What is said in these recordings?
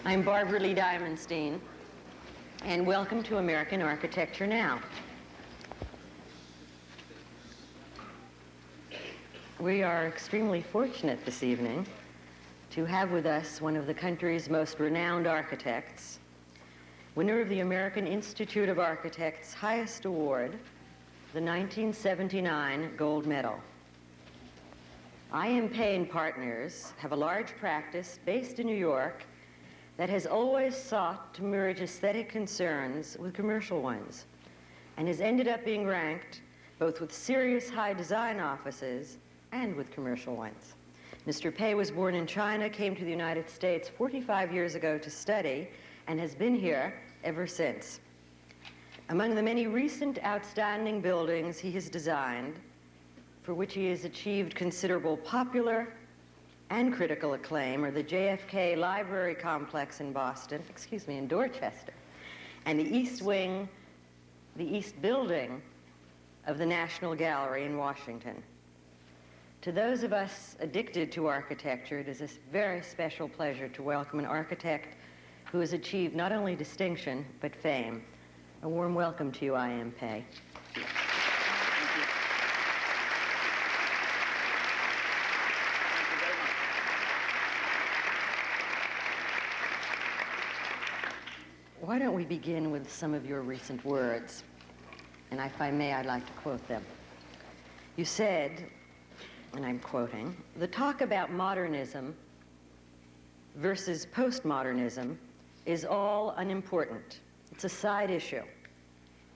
I'm Barbara Lee Diamondstein, and welcome to American Architecture Now. We are extremely fortunate this evening to have with us one of the country's most renowned architects, winner of the American Institute of Architects' highest award, the 1979 Gold Medal. I.M. Pei & Partners have a large practice based in New York that has always sought to merge aesthetic concerns with commercial ones, and has ended up being ranked both with serious high design offices and with commercial ones. Mr. Pei was born in China, came to the United States 45 years ago to study, and has been here ever since. Among the many recent outstanding buildings he has designed, for which he has achieved considerable popular and critical acclaim, are the JFK Library Complex in in Dorchester, and the East Wing, the East Building of the National Gallery in Washington. To those of us addicted to architecture, it is a very special pleasure to welcome an architect who has achieved not only distinction, but fame. A warm welcome to you, I.M. Pei. Why don't we begin with some of your recent words? And if I may, I'd like to quote them. You said, and I'm quoting, "The talk about modernism versus postmodernism is all unimportant. It's a side issue.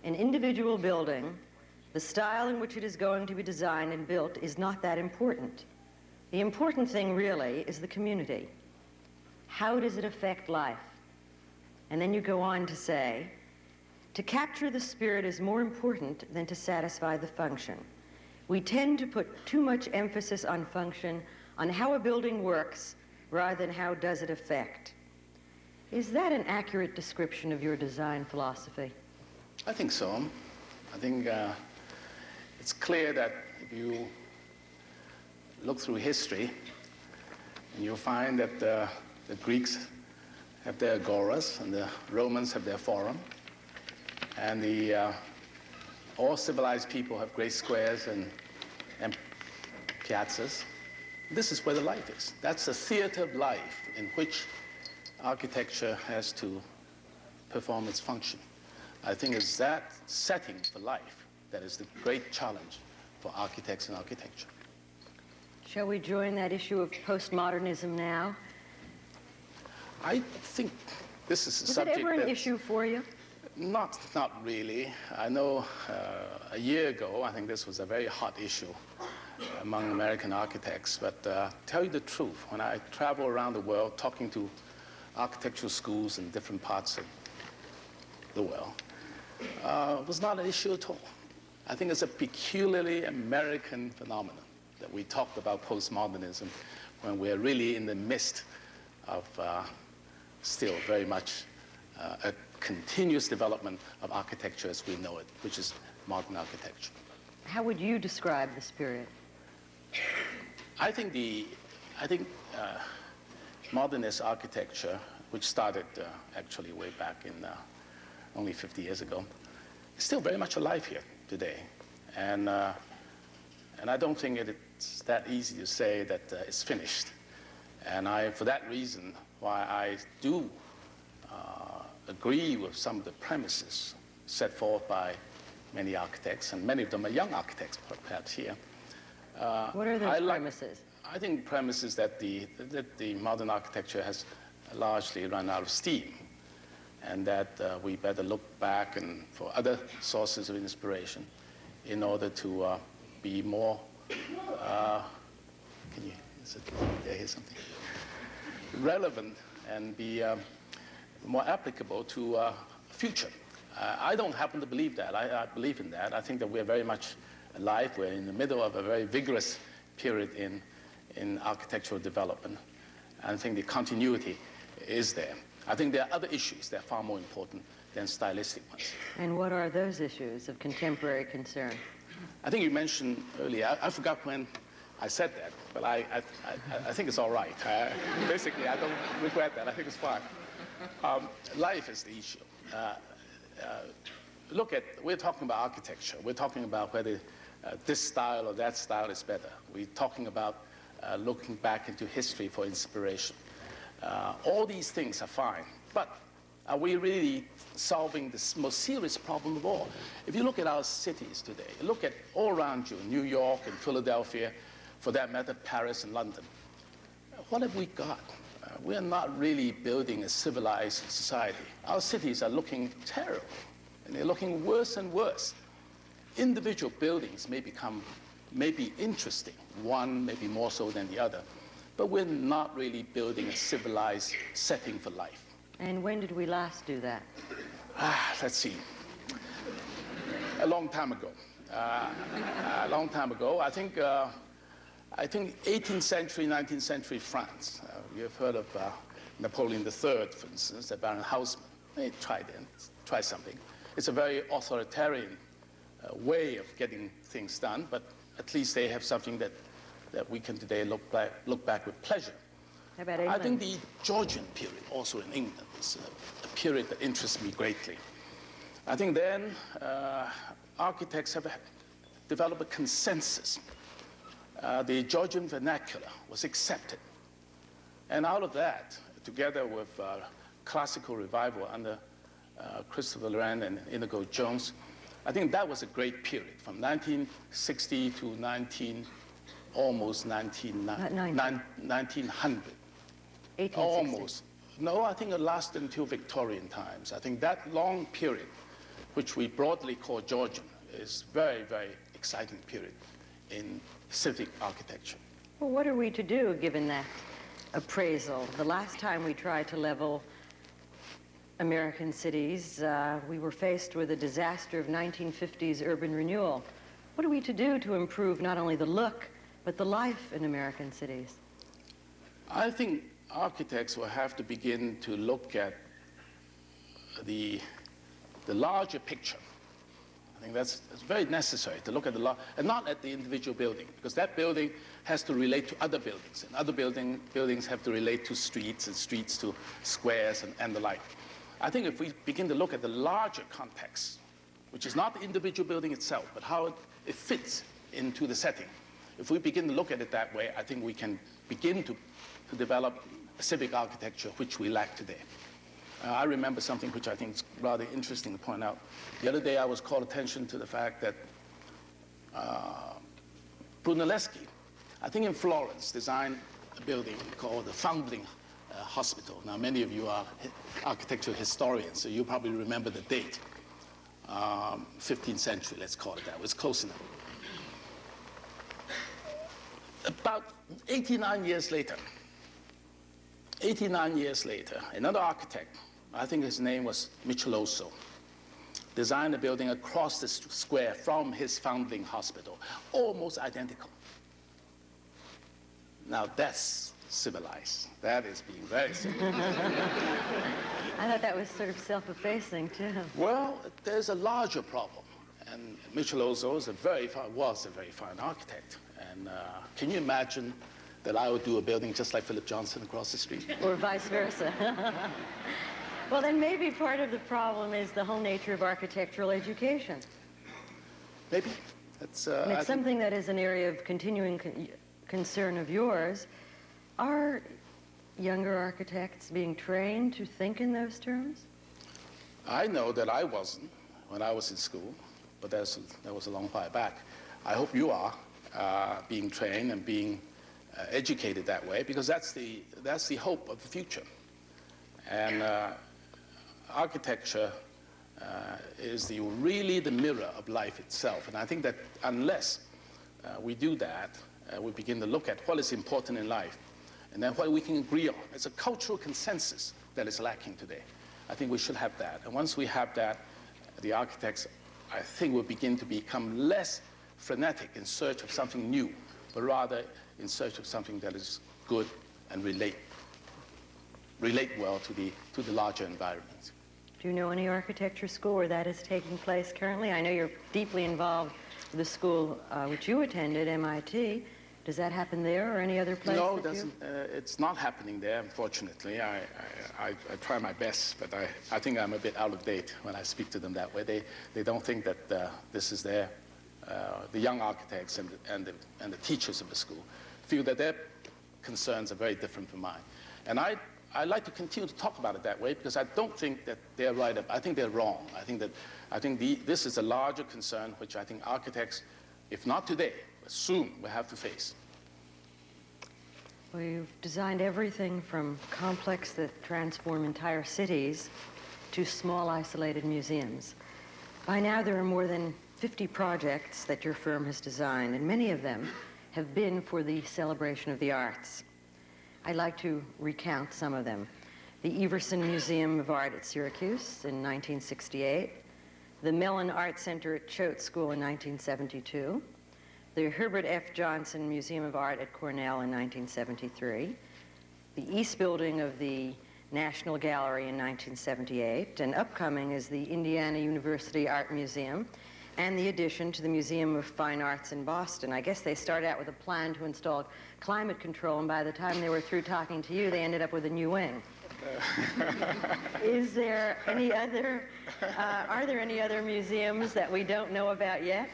An individual building, the style in which it is going to be designed and built is not that important. The important thing really is the community. How does it affect life?" And then you go on to say, "To capture the spirit is more important than to satisfy the function. We tend to put too much emphasis on function, on how a building works, rather than how does it affect." Is that an accurate description of your design philosophy? I think so. I think it's clear that if you look through history, you'll find that the Greeks have their agoras, and the Romans have their forum, and all civilized people have great squares and piazzas. This is where the life is. That's the theater of life in which architecture has to perform its function. I think it's that setting for life that is the great challenge for architects and architecture. Shall we join that issue of postmodernism now? I think this is a subject. Was it ever an issue for you? Not really. I know a year ago, I think this was a very hot issue among American architects. But tell you the truth, when I travel around the world talking to architectural schools in different parts of the world, it was not an issue at all. I think it's a peculiarly American phenomenon that we talked about postmodernism when we're really in the midst of still very much a continuous development of architecture as we know it, which is modern architecture. How would you describe this period? I think modernist architecture, which started actually way back in only 50 years ago, is still very much alive here today. And I don't think it's that easy to say that it's finished. And for that reason, why I do agree with some of the premises set forth by many architects, and many of them are young architects, perhaps here. What are those premises? I think premises that the modern architecture has largely run out of steam, and that we better look back and for other sources of inspiration in order to be more, did I hear something? Relevant and be more applicable to future. I don't happen to believe that. I believe in that. I think that we're very much alive. We're in the middle of a very vigorous period in architectural development. And I think the continuity is there. I think there are other issues that are far more important than stylistic ones. And what are those issues of contemporary concern? I think you mentioned earlier, I forgot when I said that, but I think it's all right. Basically, I don't regret that. I think it's fine. Life is the issue. We're talking about architecture. We're talking about whether this style or that style is better. We're talking about looking back into history for inspiration. All these things are fine, but are we really solving the most serious problem of all? If you look at our cities today, look at all around you, New York and Philadelphia, for that matter, Paris and London. What have we got? We're not really building a civilized society. Our cities are looking terrible, and they're looking worse and worse. Individual buildings may be interesting, one maybe more so than the other, but we're not really building a civilized setting for life. And when did we last do that? Let's see. A long time ago. I think 18th century, 19th century France. You've heard of Napoleon III, for instance, the Baron Haussmann. They tried something. It's a very authoritarian way of getting things done, but at least they have something that we can today look back with pleasure. How about England? I think the Georgian period, also in England, is a period that interests me greatly. I think then architects have developed a consensus. The Georgian vernacular was accepted. And out of that, together with classical revival under Christopher Loren and Inigo Jones, I think that was a great period, from 1960 to almost 1900. 1860. Almost. No, I think it lasted until Victorian times. I think that long period, which we broadly call Georgian, is very, very exciting period in civic architecture. Well, what are we to do given that appraisal? The last time we tried to level American cities, we were faced with a disaster of 1950s urban renewal. What are we to do to improve not only the look, but the life in American cities? I think architects will have to begin to look at the larger picture. I think it's very necessary to look at and not at the individual building, because that building has to relate to other buildings, and other buildings have to relate to streets, and streets to squares and the like. I think if we begin to look at the larger context, which is not the individual building itself, but how it fits into the setting, if we begin to look at it that way, I think we can begin to develop a civic architecture which we lack today. I remember something which I think is rather interesting to point out. The other day I was called attention to the fact that Brunelleschi, I think in Florence, designed a building called the Foundling Hospital. Now, many of you are architectural historians, so you probably remember the date. 15th century, let's call it that. It was close enough. About 89 years later, another architect, I think his name was Michelozzo, designed a building across the square from his Foundling Hospital, almost identical. Now that's civilized. That is being very civilized. I thought that was sort of self-effacing, too. Well, there's a larger problem. And Michelozzo was a very fine architect. And can you imagine that I would do a building just like Philip Johnson across the street? Or vice versa. Well, then maybe part of the problem is the whole nature of architectural education. Maybe. It's something that is an area of continuing concern of yours. Are younger architects being trained to think in those terms? I know that I wasn't when I was in school, but that was a long while back. I hope you are being trained and being educated that way, because that's the hope of the future. And architecture is really the mirror of life itself. And I think that unless we do that, we begin to look at what is important in life, and then what we can agree on. It's a cultural consensus that is lacking today. I think we should have that. And once we have that, the architects, I think, will begin to become less frenetic in search of something new, but rather in search of something that is good and relate well to the larger environment. Do you know any architecture school where that is taking place currently? I know you're deeply involved with the school which you attended, MIT. Does that happen there or any other place? No, it doesn't. It's not happening there, unfortunately. I try my best, but I think I'm a bit out of date when I speak to them that way. They don't think that this is their, the young architects and the teachers of the school feel that their concerns are very different from mine. And I like to continue to talk about it that way because I don't think that they're right. I think they're wrong. I think this is a larger concern which I think architects, if not today, but soon will have to face. Well, you've designed everything from complex that transform entire cities to small isolated museums. By now there are more than 50 projects that your firm has designed, and many of them have been for the celebration of the arts. I'd like to recount some of them. The Everson Museum of Art at Syracuse in 1968, the Mellon Art Center at Choate School in 1972, the Herbert F. Johnson Museum of Art at Cornell in 1973, the East Building of the National Gallery in 1978, and upcoming is the Indiana University Art Museum, and the addition to the Museum of Fine Arts in Boston. I guess they started out with a plan to install climate control, and by the time they were through talking to you, they ended up with a new wing. Is there any other, are there any other museums that we don't know about yet?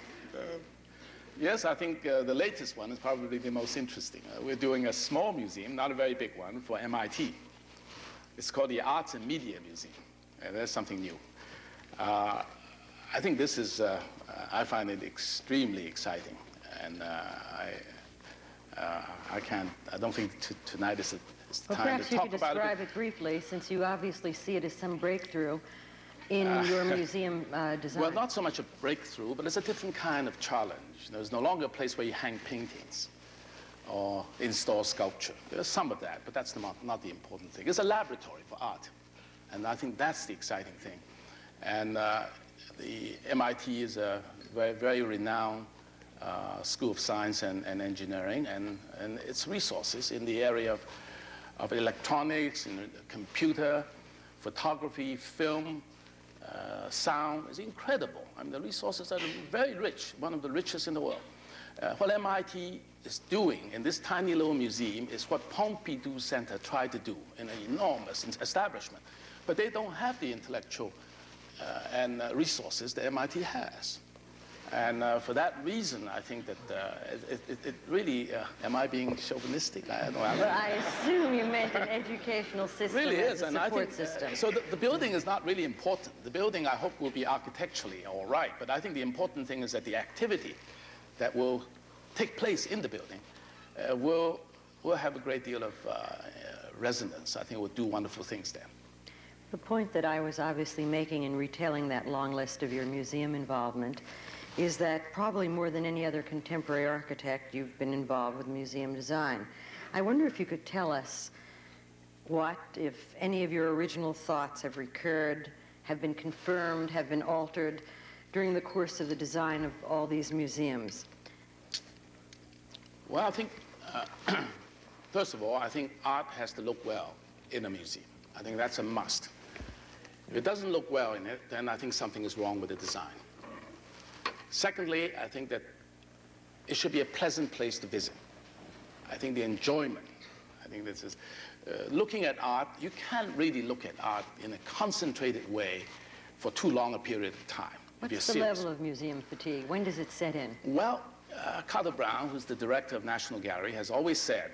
Yes, I think the latest one is probably the most interesting. We're doing a small museum, not a very big one, for MIT. It's called the Arts and Media Museum. That's something new. I think this is, I find it extremely exciting. And I don't think tonight is the time to talk about it. Perhaps you could describe it briefly, since you obviously see it as some breakthrough in your museum design. Well, not so much a breakthrough, but it's a different kind of challenge. There's no longer a place where you hang paintings or install sculpture. There's some of that, but that's not the important thing. It's a laboratory for art, and I think that's the exciting thing. And the MIT is a very, very renowned school of science and engineering, and its resources in the area of electronics, in computer, photography, film, sound is incredible. I mean, the resources are very rich, one of the richest in the world. What MIT is doing in this tiny little museum is what Pompidou Center tried to do in an enormous establishment. But they don't have the intellectual and resources that MIT has. And for that reason, I think that it really, am I being chauvinistic? I don't know. Well, I assume you meant an educational system really as is, a and support I think, system. So the building is not really important. The building, I hope, will be architecturally all right, but I think the important thing is that the activity that will take place in the building will have a great deal of resonance. I think it will do wonderful things there. The point that I was obviously making in retailing that long list of your museum involvement is that probably more than any other contemporary architect, you've been involved with museum design. I wonder if you could tell us what, if any of your original thoughts have recurred, have been confirmed, have been altered during the course of the design of all these museums. Well, I think, first of all, I think art has to look well in a museum. I think that's a must. If it doesn't look well in it, then I think something is wrong with the design. Secondly, I think that it should be a pleasant place to visit. I think the enjoyment, I think this is, looking at art, you can't really look at art in a concentrated way for too long a period of time. What's the level of museum fatigue? When does it set in? Well, Carter Brown, who's the director of National Gallery, has always said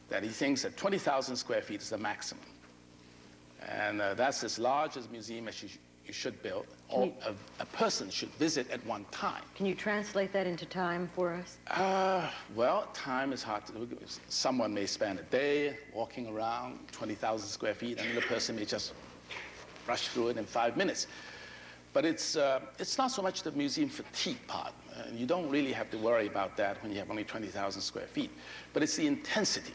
that he thinks that 20,000 square feet is the maximum. And that's as large as museum as you should build, or a person should visit at one time. Can you translate that into time for us? Well, time is hard to do. Someone may spend a day walking around 20,000 square feet, and the person may just rush through it in 5 minutes. But it's not so much the museum fatigue part. You don't really have to worry about that when you have only 20,000 square feet. But it's the intensity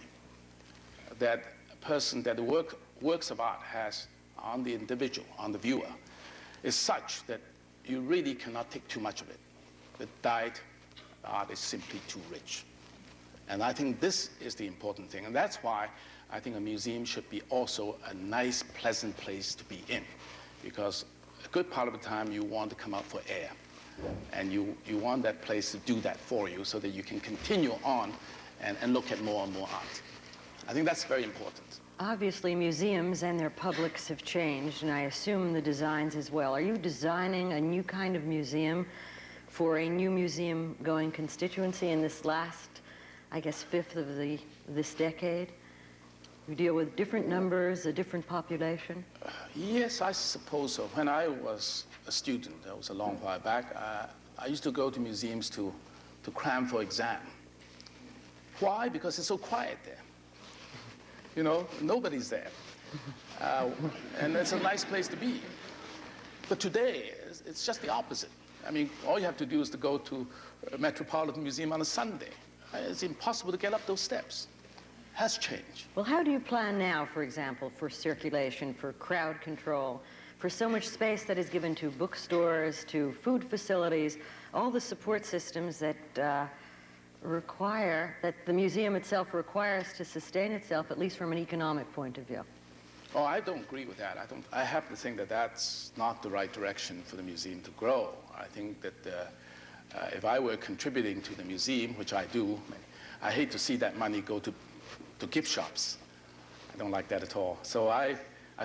that a person, that the works of art has on the individual, on the viewer, is such that you really cannot take too much of it. The diet, the art is simply too rich. And I think this is the important thing. And that's why I think a museum should be also a nice, pleasant place to be in. Because a good part of the time you want to come out for air. And you want that place to do that for you so that you can continue on and look at more and more art. I think that's very important. Obviously, museums and their publics have changed, and I assume the designs as well. Are you designing a new kind of museum for a new museum-going constituency in this last, I guess, fifth of this decade? You deal with different numbers, a different population? Yes, I suppose so. When I was a student, that was a long while back, I used to go to museums to cram for exam. Why? Because it's so quiet there. You know, nobody's there. And it's a nice place to be. But today, it's just the opposite. I mean, all you have to do is to go to a Metropolitan Museum on a Sunday. It's impossible to get up those steps. Has changed. Well, how do you plan now, for example, for circulation, for crowd control, for so much space that is given to bookstores, to food facilities, all the support systems that that the museum itself requires to sustain itself, at least from an economic point of view? Oh, I don't agree with that. I have to think that that's not the right direction for the museum to grow. I think that if I were contributing to the museum, which I do, I hate to see that money go to gift shops. I don't like that at all. So I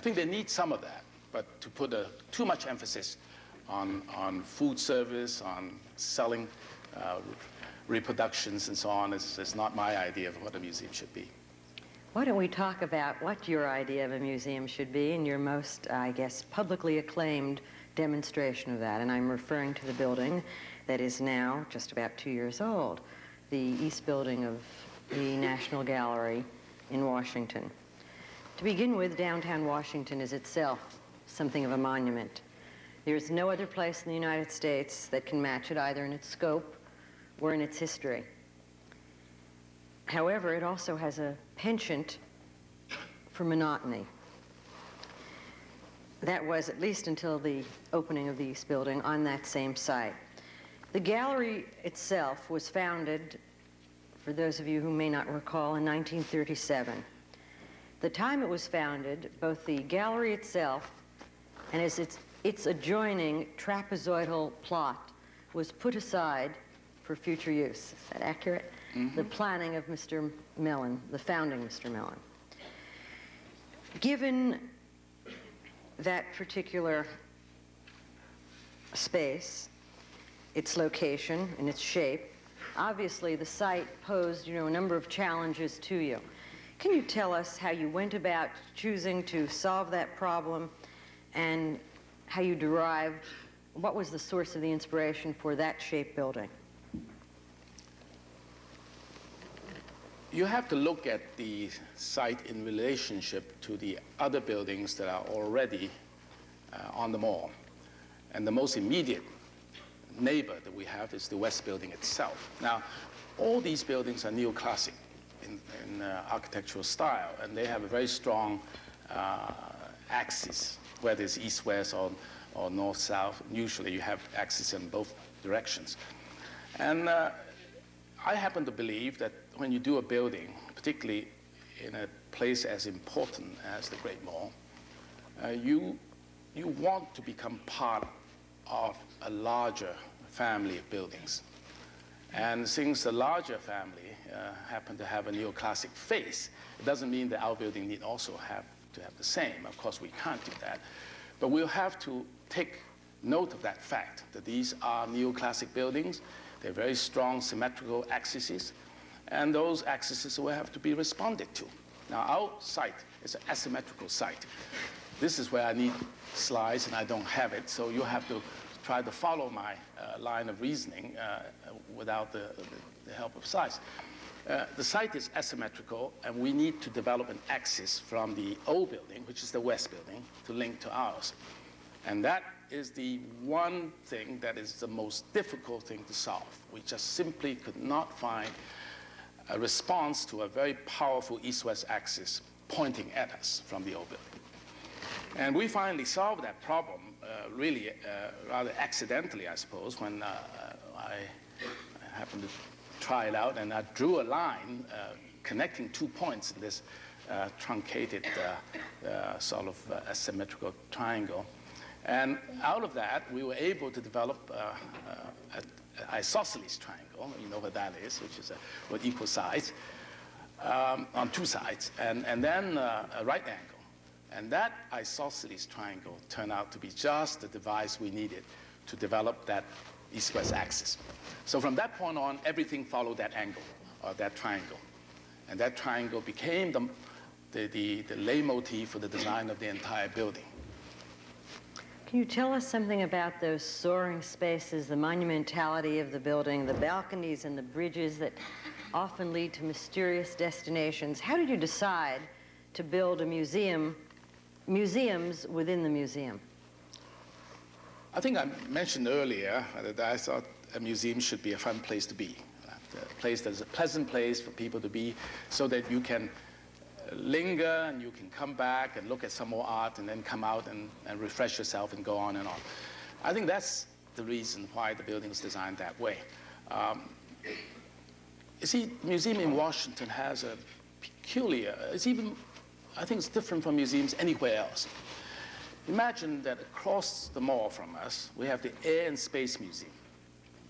think they need some of that, but to put too much emphasis on food service, on selling reproductions and so on, is not my idea of what a museum should be. Why don't we talk about what your idea of a museum should be and your most, I guess, publicly acclaimed demonstration of that. And I'm referring to the building that is now just about 2 years old, the East Building of the National Gallery in Washington. To begin with, downtown Washington is itself something of a monument. There's no other place in the United States that can match it, either in its scope or in its history. However, it also has a penchant for monotony. That was, at least until the opening of the East Building, on that same site. The gallery itself was founded, for those of you who may not recall, in 1937. The time it was founded, both the gallery itself and its adjoining trapezoidal plot was put aside for future use. Is that accurate? Mm-hmm. The planning of Mr. Mellon, the founding Mr. Mellon. Given that particular space, its location and its shape, obviously the site posed, a number of challenges to you. Can you tell us how you went about choosing to solve that problem and how you derived, what was the source of the inspiration for that shape building? You have to look at the site in relationship to the other buildings that are already on the mall. And the most immediate neighbor that we have is the West Building itself. Now, all these buildings are neoclassic in architectural style, and they have a very strong axis, whether it's east-west or north-south. Usually you have axis in both directions. And I happen to believe that when you do a building, particularly in a place as important as the Great Mall, you want to become part of a larger family of buildings. And since the larger family happen to have a neoclassic face, it doesn't mean that our building need also have to have the same. Of course, we can't do that. But we'll have to take note of that fact, that these are neoclassic buildings. They're very strong symmetrical axes, and those axes will have to be responded to. Now, our site is an asymmetrical site. This is where I need slides, and I don't have it, so you have to try to follow my line of reasoning without the help of slides. The site is asymmetrical, and we need to develop an axis from the old building, which is the West Building, to link to ours. And that is the one thing that is the most difficult thing to solve. We just simply could not find a response to a very powerful east-west axis pointing at us from the old building. And we finally solved that problem really rather accidentally, I suppose, when I happened to try it out, and I drew a line connecting 2 points in this truncated sort of asymmetrical triangle. And out of that, we were able to develop an isosceles triangle. You know what that is, which is with equal sides. on two sides, and then a right angle. And that isosceles triangle turned out to be just the device we needed to develop that east-west axis. So from that point on, everything followed that angle, or that triangle. And that triangle became the leitmotif for the design of the entire building. Can you tell us something about those soaring spaces, the monumentality of the building, the balconies and the bridges that often lead to mysterious destinations? How did you decide to build a museums within the museum? I think I mentioned earlier that I thought a museum should be a fun place to be, a place that is a pleasant place for people to be, so that you can linger and you can come back and look at some more art and then come out and refresh yourself and go on and on. I think that's the reason why the building was designed that way. You see, the museum in Washington has a peculiar, I think it's different from museums anywhere else. Imagine that across the mall from us, we have the Air and Space Museum.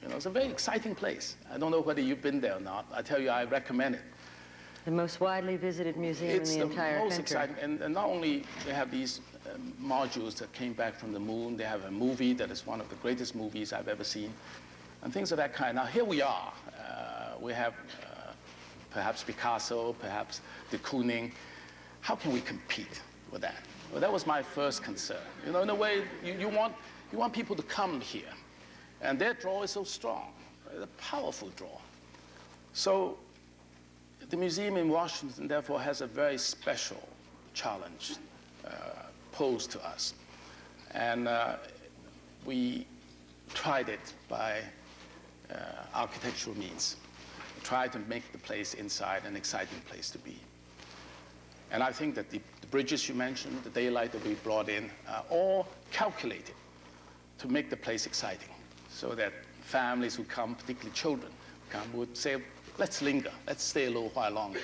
You know, it's a very exciting place. I don't know whether you've been there or not. I tell you, I recommend it. The most widely visited museum in the entire country. It's the most exciting, and not only they have these modules that came back from the moon, they have a movie that is one of the greatest movies I've ever seen, and things of that kind. Now, here we are. We have perhaps Picasso, perhaps de Kooning. How can we compete with that? Well, that was my first concern. You know, in a way, you want people to come here, and their draw is so strong, right? A powerful draw. So the museum in Washington, therefore, has a very special challenge posed to us. And we tried it by architectural means. We tried to make the place inside an exciting place to be. And I think that the bridges you mentioned, the daylight that we brought in, are all calculated to make the place exciting, so that families who come, particularly children, would say, let's linger, let's stay a little while longer.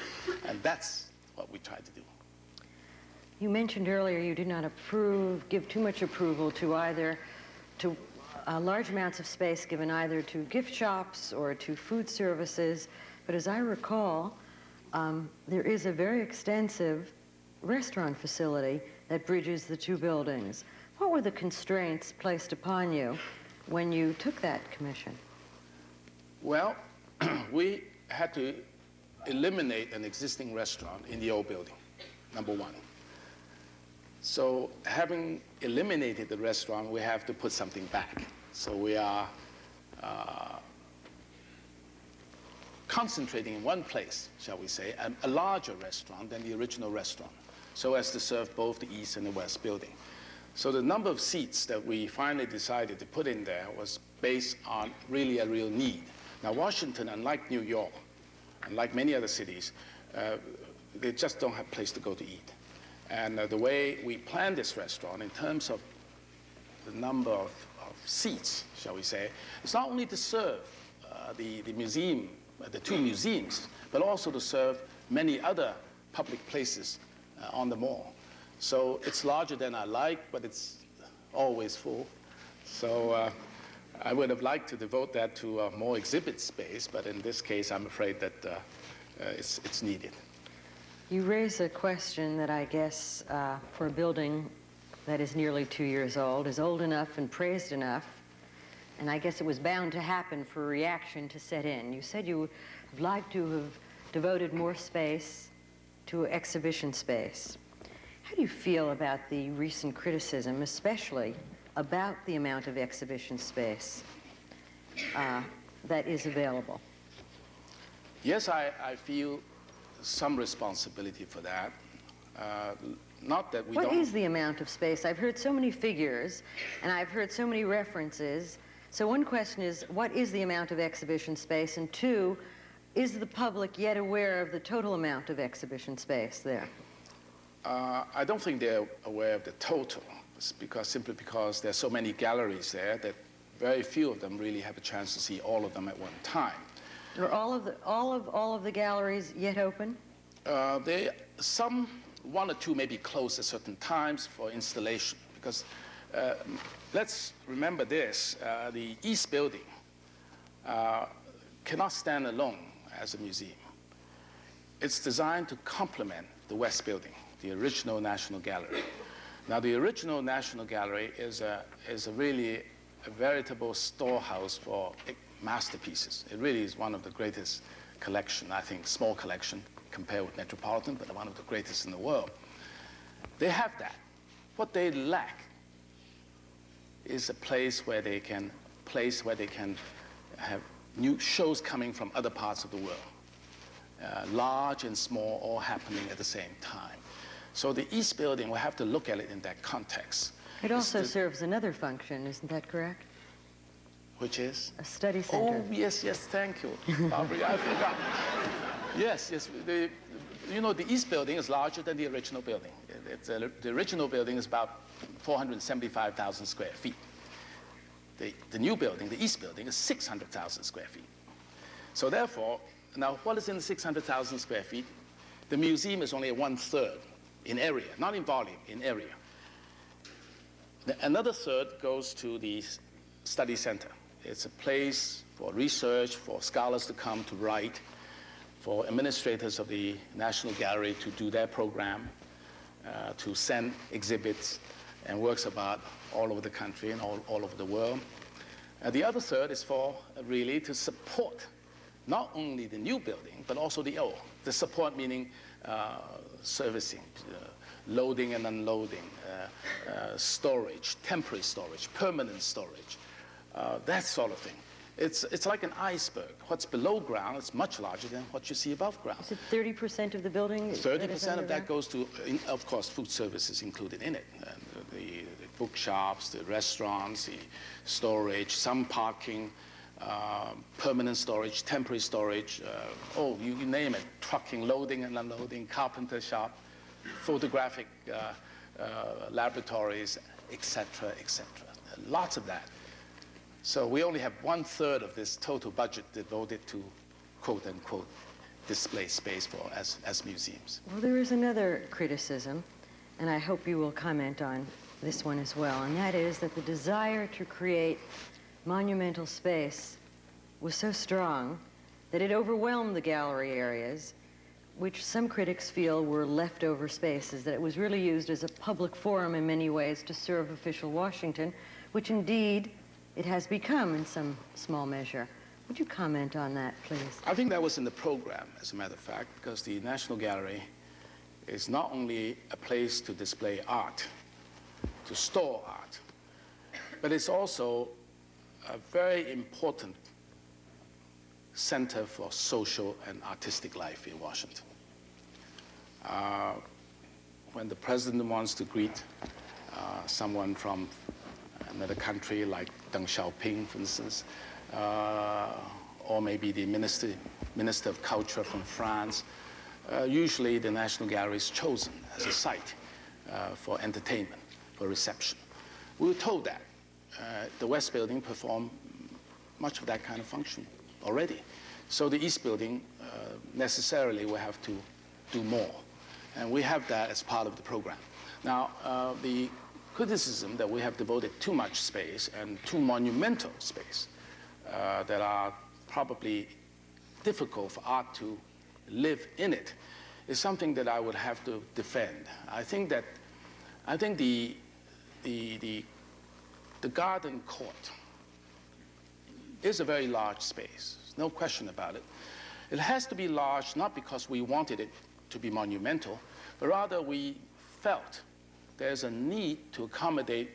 And that's what we tried to do. You mentioned earlier you did not give too much approval to large amounts of space given either to gift shops or to food services. But as I recall, there is a very extensive restaurant facility that bridges the two buildings. What were the constraints placed upon you when you took that commission? Well, we had to eliminate an existing restaurant in the old building, number one. So having eliminated the restaurant, we have to put something back. So we are concentrating in one place, shall we say, a larger restaurant than the original restaurant, so as to serve both the east and the west building. So the number of seats that we finally decided to put in there was based on really a real need. Now, Washington, unlike New York, unlike many other cities, they just don't have a place to go to eat. And the way we planned this restaurant in terms of the number of seats, shall we say, it's not only to serve the museum, the two museums, but also to serve many other public places on the mall. So it's larger than I like, but it's always full. So I would have liked to devote that to more exhibit space, but in this case, I'm afraid that it's needed. You raise a question that I guess for a building that is nearly 2 years old, is old enough and praised enough, and I guess it was bound to happen for a reaction to set in. You said you would like to have devoted more space to exhibition space. How do you feel about the recent criticism, especially about the amount of exhibition space that is available? Yes, I feel some responsibility for that. Not that we don't... What is the amount of space? I've heard so many figures, and I've heard so many references. So one question is, what is the amount of exhibition space? And two, is the public yet aware of the total amount of exhibition space there? I don't think they're aware of the total, simply because there are so many galleries there that very few of them really have a chance to see all of them at one time. Are all of the galleries yet open? One or two may be closed at certain times for installation, because let's remember this, the East Building cannot stand alone as a museum. it's designed to complement the West Building, the original National Gallery. Now, the original National Gallery is really a veritable storehouse for masterpieces. It really is one of the greatest collection, I think, small collection compared with Metropolitan, but one of the greatest in the world. They have that. What they lack is a place where they can have new shows coming from other parts of the world. Large and small, all happening at the same time. So the East Building, we have to look at it in that context. It also serves another function, isn't that correct? Which is? A study center. Oh, yes, yes, thank you, Barbara, I forgot. Yes, yes, you know, the East Building is larger than the original building. The original building is about 475,000 square feet. The new building, the East Building, is 600,000 square feet. So therefore, now what is in the 600,000 square feet? The museum is only 1/3 in area, not in volume, in area. Another third goes to the study center. It's a place for research, for scholars to come to write, for administrators of the National Gallery to do their program, to send exhibits and works of art all over the country and all over the world. The other third is for really to support not only the new building, but also the old. The support meaning servicing, loading and unloading, storage, temporary storage, permanent storage, that sort of thing. It's like an iceberg. What's below ground is much larger than what you see above ground. Is it 30% of the building? 30% of that goes to, of course, food services included in it. The bookshops, the restaurants, the storage, some parking, permanent storage, temporary storage, you name it, trucking, loading and unloading, carpenter shop, photographic laboratories, etc., etc. Lots of that. So we only have 1/3 of this total budget devoted to quote-unquote display space for as museums. Well, there is another criticism, and I hope you will comment on this one as well, and that is that the desire to create monumental space was so strong that it overwhelmed the gallery areas, which some critics feel were leftover spaces, that it was really used as a public forum in many ways to serve official Washington, which indeed it has become in some small measure. Would you comment on that, please? I think that was in the program, as a matter of fact, because the National Gallery is not only a place to display art, to store art, but it's also a very important center for social and artistic life in Washington. When the president wants to greet someone from another country, like Deng Xiaoping, for instance, or maybe the Minister of Culture from France, usually the National Gallery is chosen as a site for entertainment, for reception. We were told that. The West Building performed much of that kind of function already. So the East Building necessarily will have to do more. And we have that as part of the program. Now, the criticism that we have devoted too much space and too monumental space that are probably difficult for art to live in it is something that I would have to defend. I think the garden court is a very large space, no question about it. It has to be large not because we wanted it to be monumental, but rather we felt there's a need to accommodate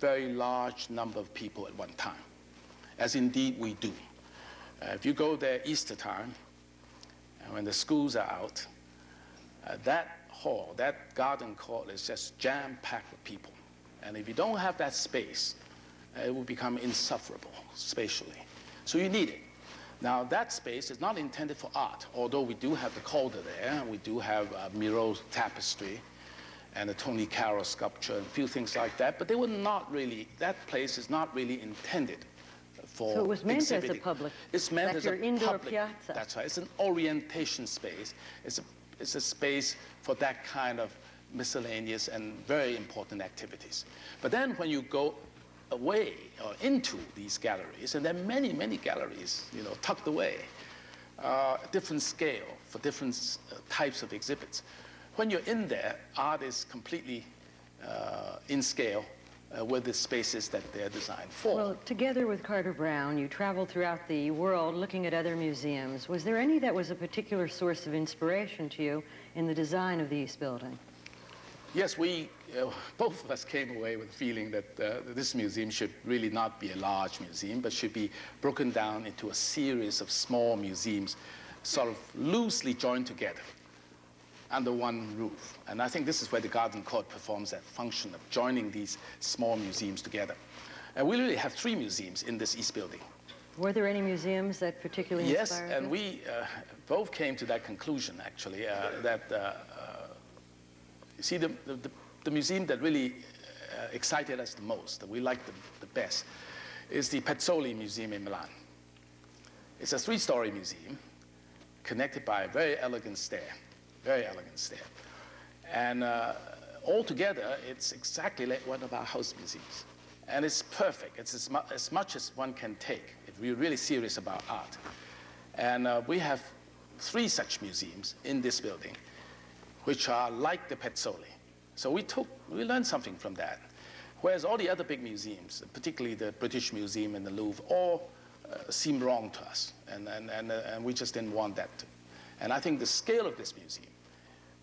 very large number of people at one time, as indeed we do. If you go there Easter time, and when the schools are out, that hall, that garden court is just jam-packed with people. And if you don't have that space, it will become insufferable spatially. So you need it. Now, that space is not intended for art, although we do have the Calder there, we do have Miro tapestry, and a Tony Carroll sculpture, and a few things like that, but they were not really, that place is not really intended for So it was meant exhibiting. as a public, it's meant like as your a indoor public, piazza. That's right, it's an orientation space. It's a space for that kind of miscellaneous and very important activities. But then when you go away or into these galleries, and there are many, many galleries, tucked away, different scale for different types of exhibits. When you're in there, art is completely in scale with the spaces that they're designed for. Well, together with Carter Brown, you traveled throughout the world looking at other museums. Was there any that was a particular source of inspiration to you in the design of the East Building? Yes, we, both of us came away with the feeling that this museum should really not be a large museum, but should be broken down into a series of small museums, sort of loosely joined together under one roof. And I think this is where the Garden Court performs that function of joining these small museums together. And we really have 3 museums in this East Building. Were there any museums that particularly inspired you? Yes, and we both came to that conclusion, actually, that you see, the museum that really excited us the most, that we liked the best, is the Pezzoli Museum in Milan. It's a 3-story museum connected by a very elegant stair. And altogether, it's exactly like one of our house museums. And it's perfect. It's as much as one can take if we're really serious about art. And we have 3 such museums in this building, which are like the Pezzoli. So we learned something from that. Whereas all the other big museums, particularly the British Museum and the Louvre, all seem wrong to us. And we just didn't want that. And I think the scale of this museum,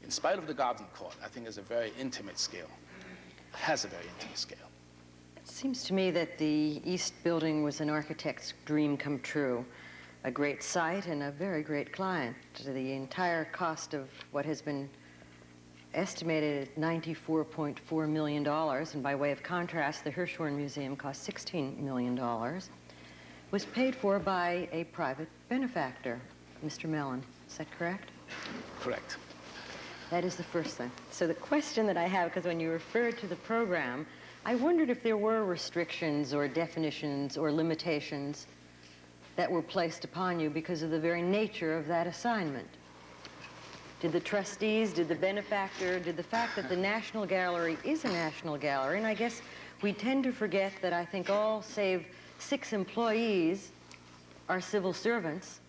in spite of the Garden Court, I think is a very intimate scale. It has a very intimate scale. It seems to me that the East Building was an architect's dream come true. A great site and a very great client. The entire cost of what has been estimated at $94.4 million, and by way of contrast, the Hirshhorn Museum cost $16 million, was paid for by a private benefactor, Mr. Mellon. Is that correct? Correct. That is the first thing. So the question that I have, because when you referred to the program, I wondered if there were restrictions or definitions or limitations that were placed upon you because of the very nature of that assignment. Did the trustees, did the benefactor, did the fact that the National Gallery is a national gallery, and I guess we tend to forget that I think all save 6 employees are civil servants.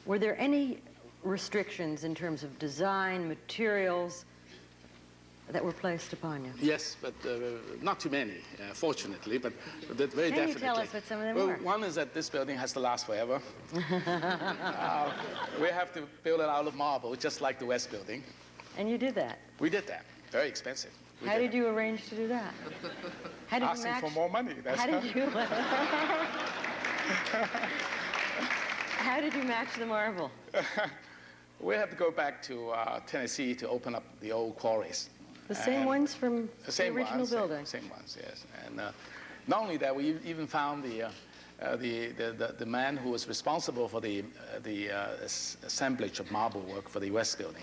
Were there any restrictions in terms of design, materials, that were placed upon you? Yes, but not too many, fortunately, but that very definitely. Can you tell us what some of them were? One is that this building has to last forever. We have to build it out of marble, just like the West Building. And you did that? We did that. Very expensive. How did you arrange to do that? How did Asking for more money. That's how did you? How did you match the marble? We had to go back to Tennessee to open up the old quarries. The same ones from the original building? Same ones, yes. And not only that, we even found the man who was responsible for the assemblage of marble work for the West Building,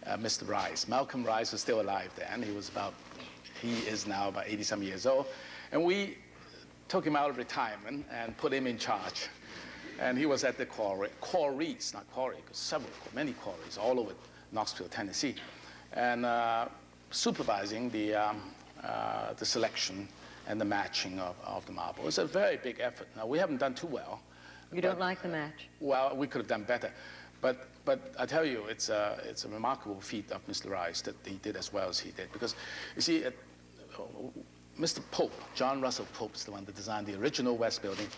Mr. Rice. Malcolm Rice was still alive then. He is now about 80-some years old. And we took him out of retirement and put him in charge. And he was at the quarries, not quarry, because many quarries all over Knoxville, Tennessee, and supervising the selection and the matching of the marble. It's a very big effort. Now, we haven't done too well. You don't like the match? Well, we could have done better. But I tell you, it's a remarkable feat of Mr. Rice that he did as well as he did. Because, you see, Mr. Pope, John Russell Pope is the one that designed the original West Building,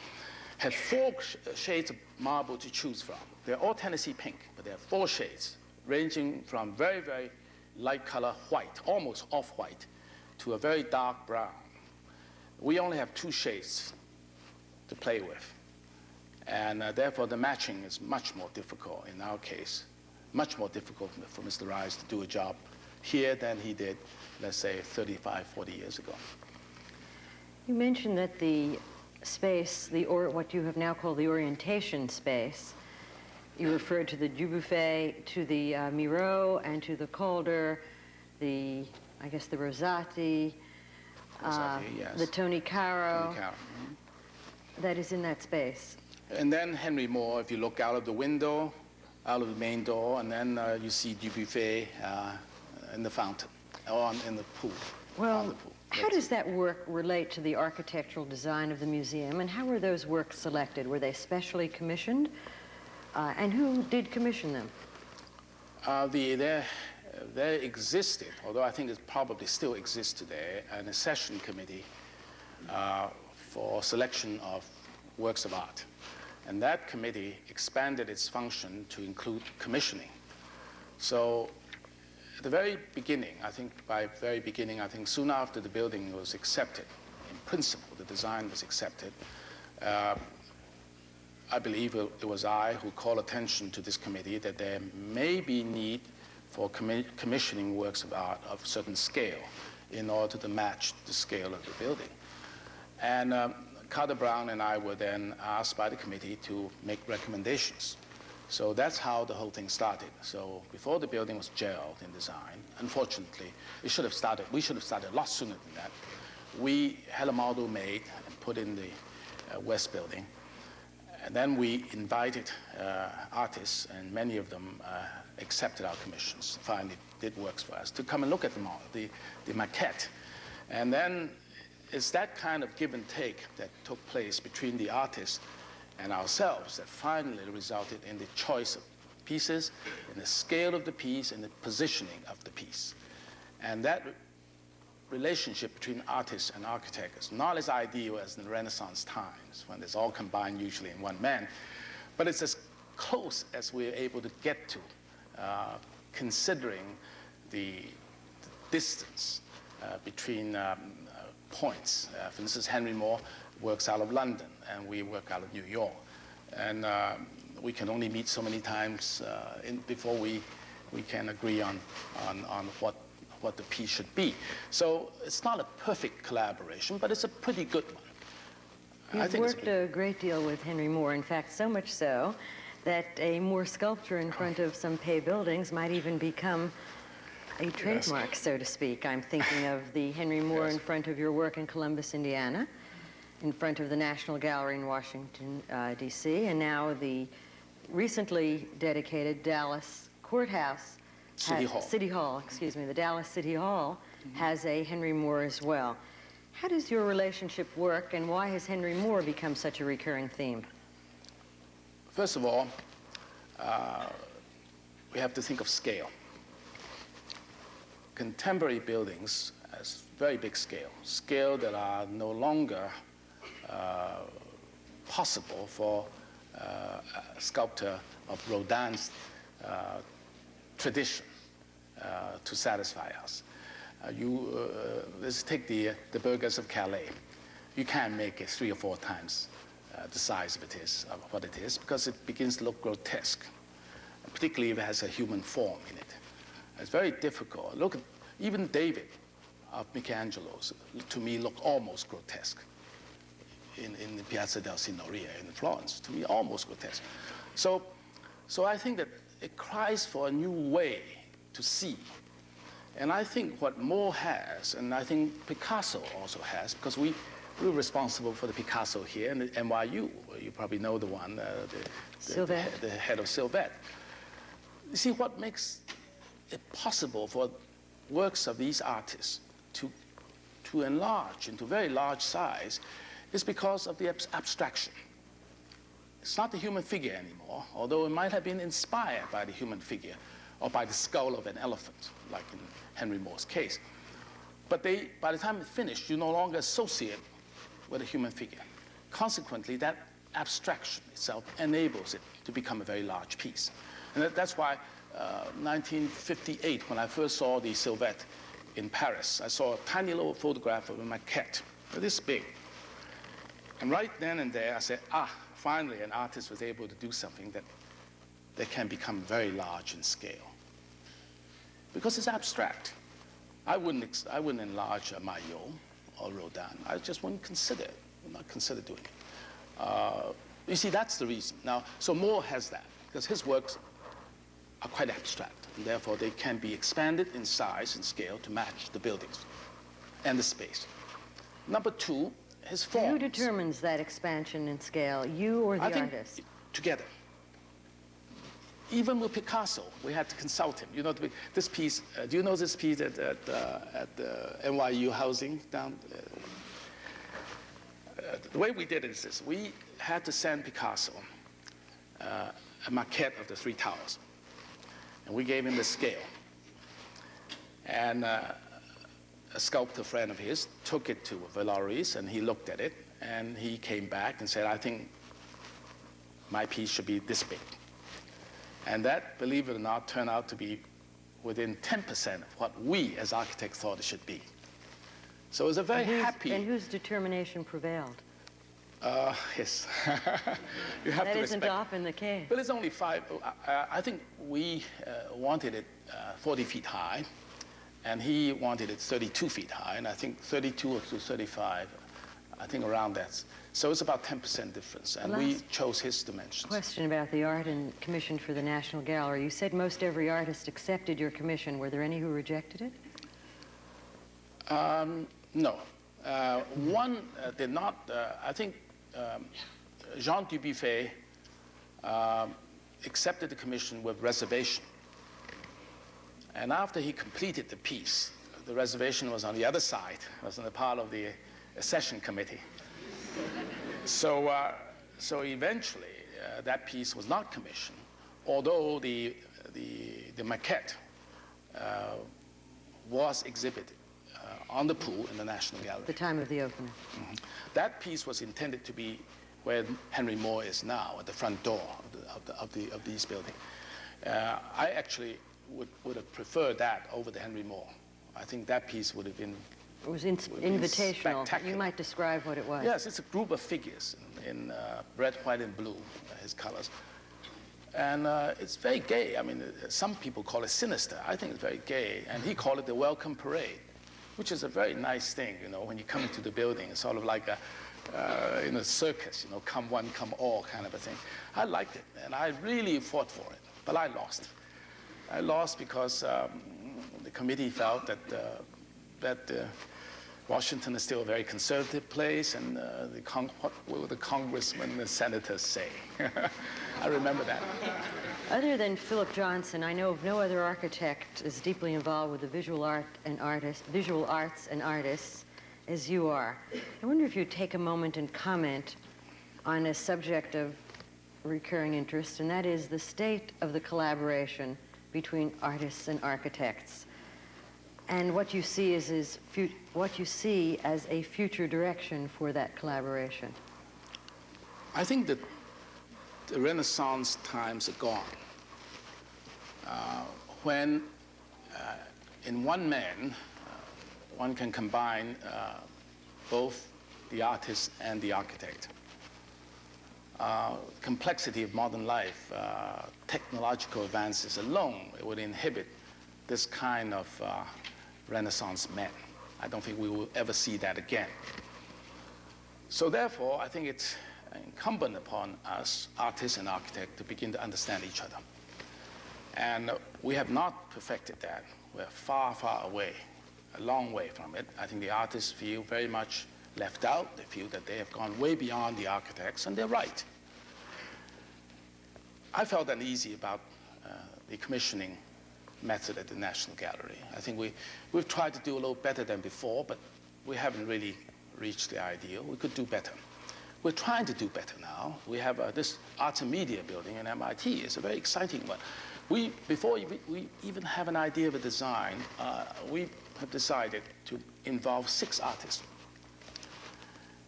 had 4 shades of marble to choose from. They're all Tennessee pink, but there are 4 shades, ranging from very, very light color white, almost off-white, to a very dark brown. We only have 2 shades to play with. And therefore, the matching is much more difficult in our case, much more difficult for Mr. Rice to do a job here than he did, let's say, 35, 40 years ago. You mentioned that the space, what you have now called the orientation space, you referred to the Dubuffet, to the Miro, and to the Calder, I guess the Rosati, yes. the Tony Caro. Mm-hmm. That is in that space. And then Henry Moore, if you look out of the window, out of the main door, and then you see Dubuffet in the fountain, or in the pool. Well, how does that work relate to the architectural design of the museum, and how were those works selected? Were they specially commissioned? And who did commission them? There existed, although I think it probably still exists today, an accession committee for selection of works of art. And that committee expanded its function to include commissioning. So at the very beginning, I think soon after the building was accepted, in principle, the design was accepted, I believe it was I who called attention to this committee that there may be need for commissioning works of art of certain scale in order to match the scale of the building. And Carter Brown and I were then asked by the committee to make recommendations. So that's how the whole thing started. So before the building was gelled in design, unfortunately, we should have started a lot sooner than that. We had a model made and put in the West Building. And then we invited artists, and many of them accepted our commissions, finally did works for us, to come and look at the model, the maquette. And then it's that kind of give and take that took place between the artists and ourselves that finally resulted in the choice of pieces, in the scale of the piece, and the positioning of the piece. And that relationship between artist and architect is not as ideal as in the Renaissance times, when it's all combined usually in one man, but it's as close as we're able to get to, considering the distance between points. For instance, Henry Moore works out of London, and we work out of New York. And we can only meet so many times before we can agree on what the piece should be. So it's not a perfect collaboration, but it's a pretty good one. You've worked a great deal with Henry Moore, in fact, so much so that a Moore sculpture in front of some Pei buildings might even become a trademark, so to speak. I'm thinking of the Henry Moore in front of your work in Columbus, Indiana, in front of the National Gallery in Washington, D.C., and now the recently dedicated Dallas Courthouse, City Hall, excuse me, the Dallas City Hall has a Henry Moore as well. How does your relationship work, and why has Henry Moore become such a recurring theme? First of all, we have to think of scale. Contemporary buildings has very big scale that are no longer possible for a sculptor of Rodin's tradition to satisfy us. Let's take the Burghers of Calais. You can't make it 3 or 4 times the size of what it is, because it begins to look grotesque, particularly if it has a human form in it. It's very difficult. Look at even David of Michelangelo's, to me, look almost grotesque in the Piazza del Signoria in Florence. To me, almost grotesque. So I think that it cries for a new way to see. And I think what Moore has, and I think Picasso also has, because we're responsible for the Picasso here in the NYU. You probably know the one, the head of Sylvette. You see, what makes it possible for works of these artists to enlarge into very large size is because of the abstraction. It's not the human figure anymore, although it might have been inspired by the human figure or by the skull of an elephant, like in Henry Moore's case. But by the time it's finished, you no longer associate with a human figure. Consequently, that abstraction itself enables it to become a very large piece. And that's why 1958, when I first saw the Sylvette in Paris, I saw a tiny little photograph of a maquette, this big. And right then and there, I said, finally an artist was able to do something that can become very large in scale. Because it's abstract. I wouldn't enlarge a Maillot or Rodin. I just wouldn't consider it, not consider doing it. You see, that's the reason. Now, so Moore has that, because his works are quite abstract, and therefore they can be expanded in size and scale to match the buildings and the space. Number 2, his forms. Who determines that expansion in scale, you or the artist? Together. Even with Picasso, we had to consult him. You know, this piece, do you know this piece at the NYU housing down? The way we did it is this. We had to send Picasso a maquette of the three towers. And we gave him the scale. And a sculptor friend of his took it to Valoris, and he looked at it, and he came back and said, I think my piece should be this big. And that, believe it or not, turned out to be within 10% of what we as architects thought it should be. So it was a very happy... And whose determination prevailed? Yes. You have that to isn't respect. often the case. But it's only 5. I think we wanted it 40 feet high, and he wanted it 32 feet high, and I think 32 to 35, I think around that. So it's about 10% difference, and we chose his dimensions. Question about the art and commissioned for the National Gallery. You said most every artist accepted your commission. Were there any who rejected it? No. One did not. I think Jean Dubuffet accepted the commission with reservation. And after he completed the piece, the reservation was on the other side, was on the part of the session committee. So eventually, that piece was not commissioned, although the maquette was exhibited on the pool in the National Gallery. The time of the opening. Mm-hmm. That piece was intended to be where Henry Moore is now, at the front door of the East Building. I actually would have preferred that over the Henry Moore. I think that piece would have been... It was invitational. You might describe what it was. Yes, it's a group of figures in red, white, and blue, his colors. And it's very gay. I mean, some people call it sinister. I think it's very gay. And he called it the Welcome Parade, which is a very nice thing, you know, when you come into the building. It's sort of like in a circus, you know, come one, come all kind of a thing. I liked it, and I really fought for it, but I lost. I lost because the committee felt that Washington is still a very conservative place, and what will the congressmen and the senators say? I remember that. Other than Philip Johnson, I know of no other architect as deeply involved with the visual arts and artists as you are. I wonder if you'd take a moment and comment on a subject of recurring interest, and that is the state of the collaboration between artists and architects, and what you see as a future direction for that collaboration. I think that the Renaissance times are gone, when in one man one can combine both the artist and the architect. Complexity of modern life, technological advances alone would inhibit this kind of Renaissance men. I don't think we will ever see that again. So therefore, I think it's incumbent upon us, artists and architects, to begin to understand each other. And we have not perfected that. We're far, far away, a long way from it. I think the artists feel very much left out. They feel that they have gone way beyond the architects, and they're right. I felt uneasy about the commissioning method at the National Gallery. I think we've tried to do a little better than before, but we haven't really reached the ideal. We could do better. We're trying to do better now. We have this Arts and Media building in MIT. It's a very exciting one. Before we even have an idea of a design, we have decided to involve 6 artists.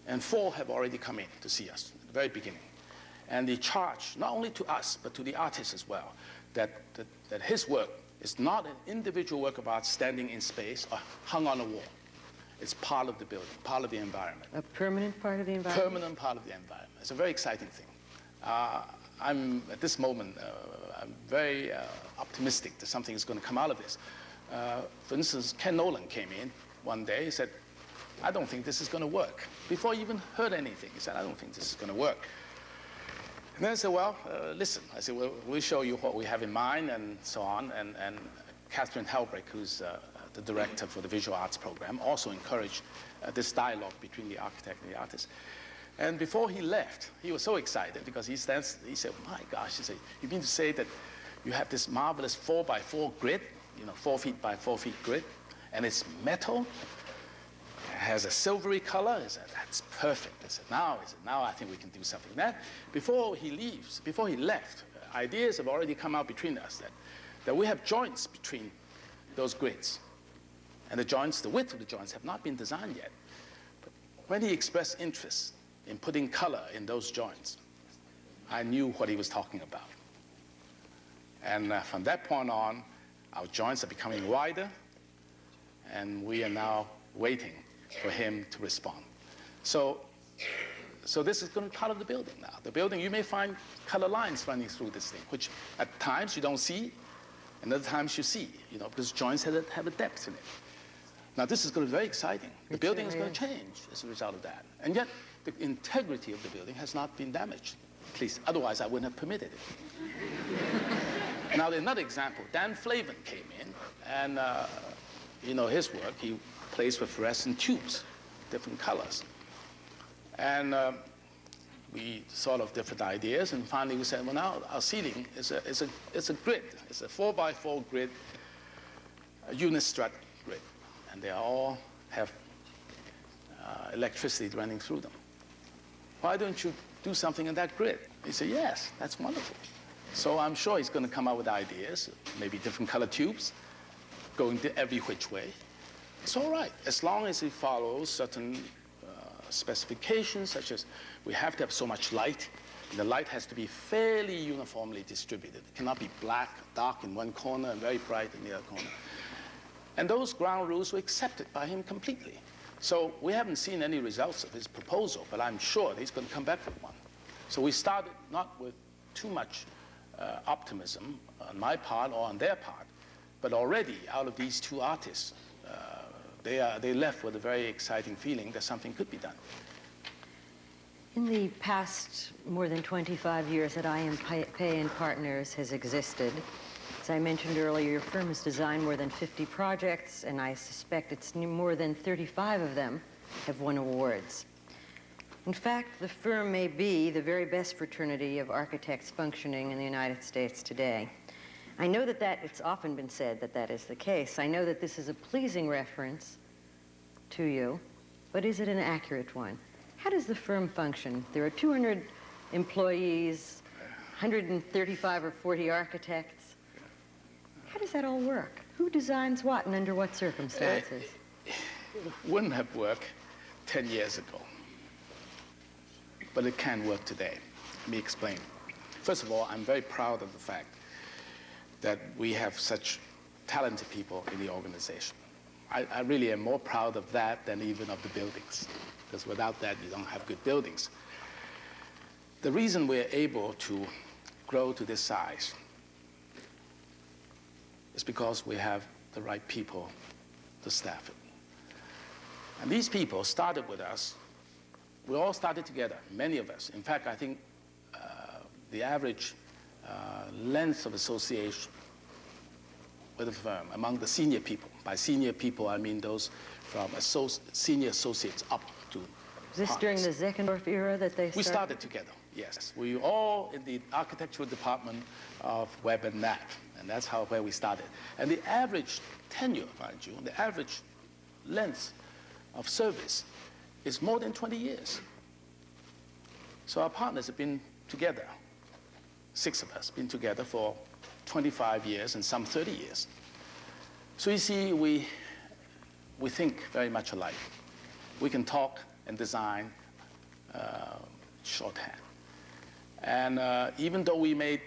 And 4 have already come in to see us at the very beginning. And they charge, not only to us, but to the artist as well, that his work is not an individual work of art standing in space or hung on a wall. It's part of the building, part of the environment. A permanent part of the environment? Permanent part of the environment. It's a very exciting thing. At this moment, I'm very optimistic that something is going to come out of this. For instance, Ken Nolan came in one day. He said, I don't think this is going to work. Before he even heard anything, he said, I don't think this is going to work. And then I said, well, listen. I said, well, we'll show you what we have in mind, and so on. And Catherine Helbrick, who's the director for the visual arts program, also encouraged this dialogue between the architect and the artist. And before he left, he was so excited because he said, my gosh, he said, you mean to say that you have this marvelous 4x4 grid, 4 feet by 4 feet grid, and it's metal? It has a silvery color. He said, that's perfect. I said, now I think we can do something. Before he left, ideas have already come out between us that we have joints between those grids. And the joints, the width of the joints have not been designed yet. But when he expressed interest in putting color in those joints, I knew what he was talking about. And from that point on, our joints are becoming wider, and we are now waiting for him to respond. So this is going to be part of the building now. The building, you may find color lines running through this thing, which at times you don't see, and other times you see, because joints have a depth in it. Now, this is going to be very exciting. The building is going to change as a result of that. And yet, the integrity of the building has not been damaged. At least, otherwise, I wouldn't have permitted it. Now, another example, Dan Flavin came in, and his work, he plays with fluorescent tubes, different colors. And we thought of different ideas, and finally we said, well, now our ceiling is a grid. It's a 4x4 grid, a unistrut grid. And they all have electricity running through them. Why don't you do something in that grid? He said, yes, that's wonderful. So I'm sure he's going to come up with ideas, maybe different color tubes, going to every which way. It's all right, as long as it follows certain specifications, such as we have to have so much light. The light has to be fairly uniformly distributed. It cannot be black, dark in one corner, and very bright in the other corner. And those ground rules were accepted by him completely. So we haven't seen any results of his proposal, but I'm sure that he's going to come back with one. So we started not with too much optimism on my part or on their part, but already out of these two artists, they left with a very exciting feeling that something could be done. In the past more than 25 years that I.M. Pei & Partners has existed, as I mentioned earlier, your firm has designed more than 50 projects, and I suspect it's more than 35 of them have won awards. In fact, the firm may be the very best fraternity of architects functioning in the United States today. I know that it's often been said that that is the case. I know that this is a pleasing reference to you, but is it an accurate one? How does the firm function? There are 200 employees, 135 or 40 architects. How does that all work? Who designs what and under what circumstances? It wouldn't have worked 10 years ago, but it can work today. Let me explain. First of all, I'm very proud of the fact that we have such talented people in the organization. I really am more proud of that than even of the buildings, because without that, you don't have good buildings. The reason we're able to grow to this size is because we have the right people to staff it. And these people started with us. We all started together, many of us. In fact, I think the average length of association with the firm among the senior people. By senior people, I mean those from senior associates up to Is this during the Zeckendorf era that they started? We started together, yes. We were all in the architectural department of Webb and Knapp, and that's where we started. And the average tenure, mind you, the average length of service is more than 20 years. So our partners have been together, 6 of us, been together for 25 years and some 30 years. So you see, we think very much alike. We can talk and design shorthand. And even though we may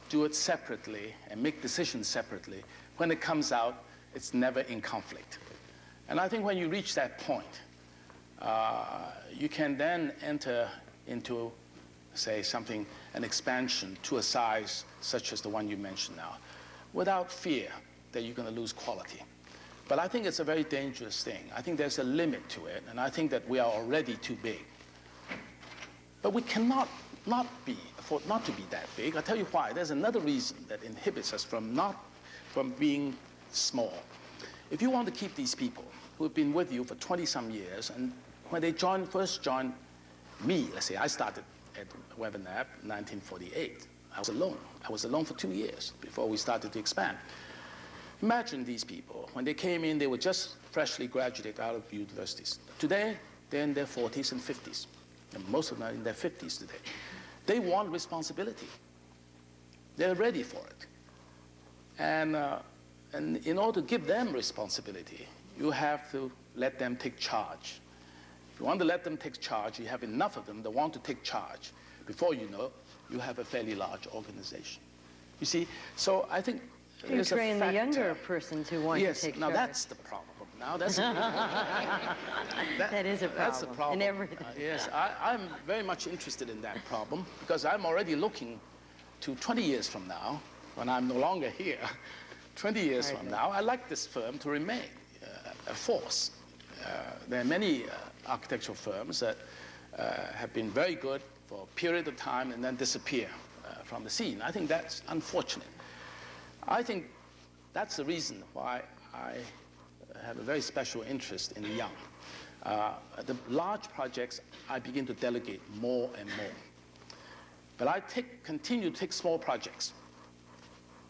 do it separately and make decisions separately, when it comes out, it's never in conflict. And I think when you reach that point, you can then enter into, say, an expansion to a size such as the one you mentioned now, without fear that you're going to lose quality. But I think it's a very dangerous thing. I think there's a limit to it, and I think that we are already too big. But we cannot afford not to be that big. I'll tell you why. There's another reason that inhibits us from being small. If you want to keep these people who have been with you for 20-some years, and when they first joined me, let's say I started at Webb and Knapp in 1948. I was alone. I was alone for 2 years before we started to expand. Imagine these people. When they came in, they were just freshly graduated out of universities. Today, they're in their 40s and 50s. And most of them are in their 50s today. They want responsibility. They're ready for it. And in order to give them responsibility, you have to let them take charge. If you want to let them take charge, you have enough of them that want to take charge. Before you know, you have a fairly large organization. You see, so I think you train the younger persons who want to take charge. Yes, now that's the problem. Now that's that is a problem. That's a problem. In everything. Yes, I'm very much interested in that problem because I'm already looking to 20 years from now, when I'm no longer here. 20 years from now, I'd like this firm to remain a force. There are many architectural firms that have been very good for a period of time and then disappear from the scene. I think that's unfortunate. I think that's the reason why I have a very special interest in the young. The large projects, I begin to delegate more and more. But I continue to take small projects.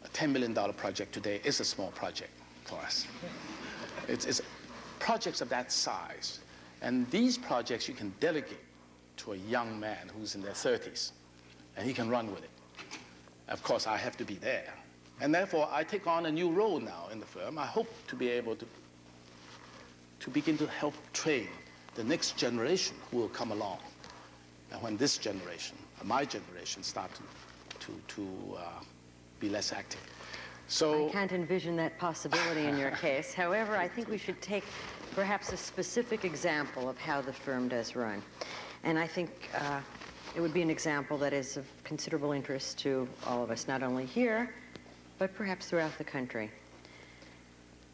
A $10 million project today is a small project for us. It's projects of that size. And these projects you can delegate to a young man who's in their 30s, and he can run with it. Of course, I have to be there. And therefore, I take on a new role now in the firm. I hope to be able to begin to help train the next generation who will come along. And when this generation, my generation, start to be less active. So I can't envision that possibility in your case. However, I think we should take perhaps a specific example of how the firm does run. And I think it would be an example that is of considerable interest to all of us, not only here, but perhaps throughout the country.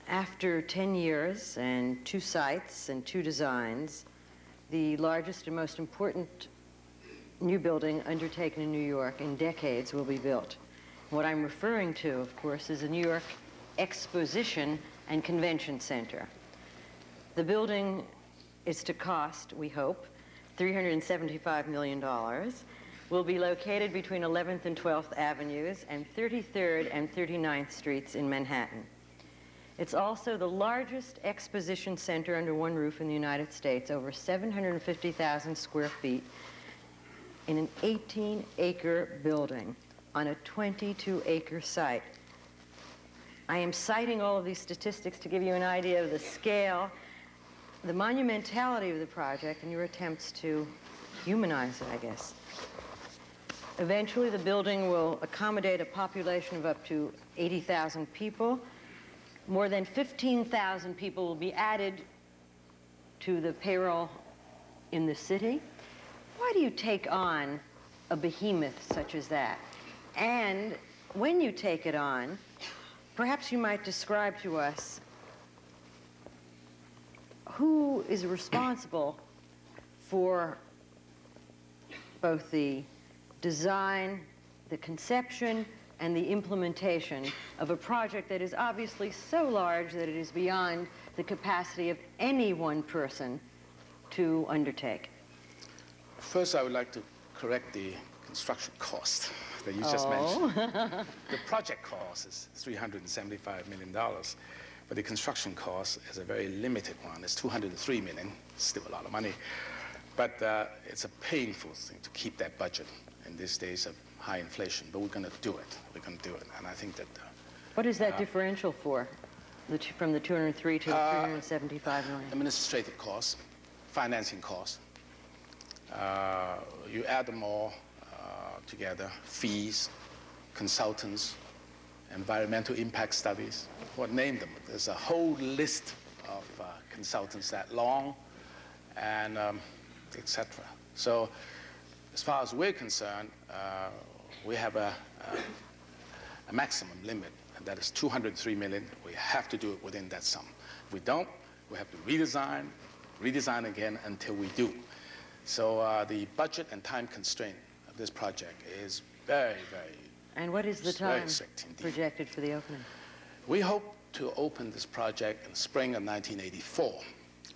After 10 years and 2 sites and 2 designs, the largest and most important new building undertaken in New York in decades will be built. What I'm referring to, of course, is the New York Exposition and Convention Center. The building is to cost, we hope, $375 million, will be located between 11th and 12th Avenues and 33rd and 39th Streets in Manhattan. It's also the largest exposition center under one roof in the United States, over 750,000 square feet, in an 18-acre building on a 22-acre site. I am citing all of these statistics to give you an idea of the scale, the monumentality of the project, and your attempts to humanize it, I guess. Eventually, the building will accommodate a population of up to 80,000 people. More than 15,000 people will be added to the payroll in the city. Why do you take on a behemoth such as that? And when you take it on, perhaps you might describe to us who is responsible for both the design, the conception, and the implementation of a project that is obviously so large that it is beyond the capacity of any one person to undertake. First, I would like to correct the construction cost that you just mentioned. The project cost is $375 million, but the construction cost is a very limited one. It's $203 million, still a lot of money. But it's a painful thing to keep that budget in these days of high inflation, but we're going to do it. We're going to do it, and I think that... what is that differential for, from the 203 to the 375 million? Administrative costs, financing costs. You add them all together, fees, consultants, environmental impact studies, what name them. There's a whole list of consultants that long, and etc. So as far as we're concerned, we have a maximum limit, and that is $203 million. We have to do it within that sum. If we don't, we have to redesign again until we do. So the budget and time constraint of this project is very, very And what is the time projected for the opening? We hope to open this project in the spring of 1984.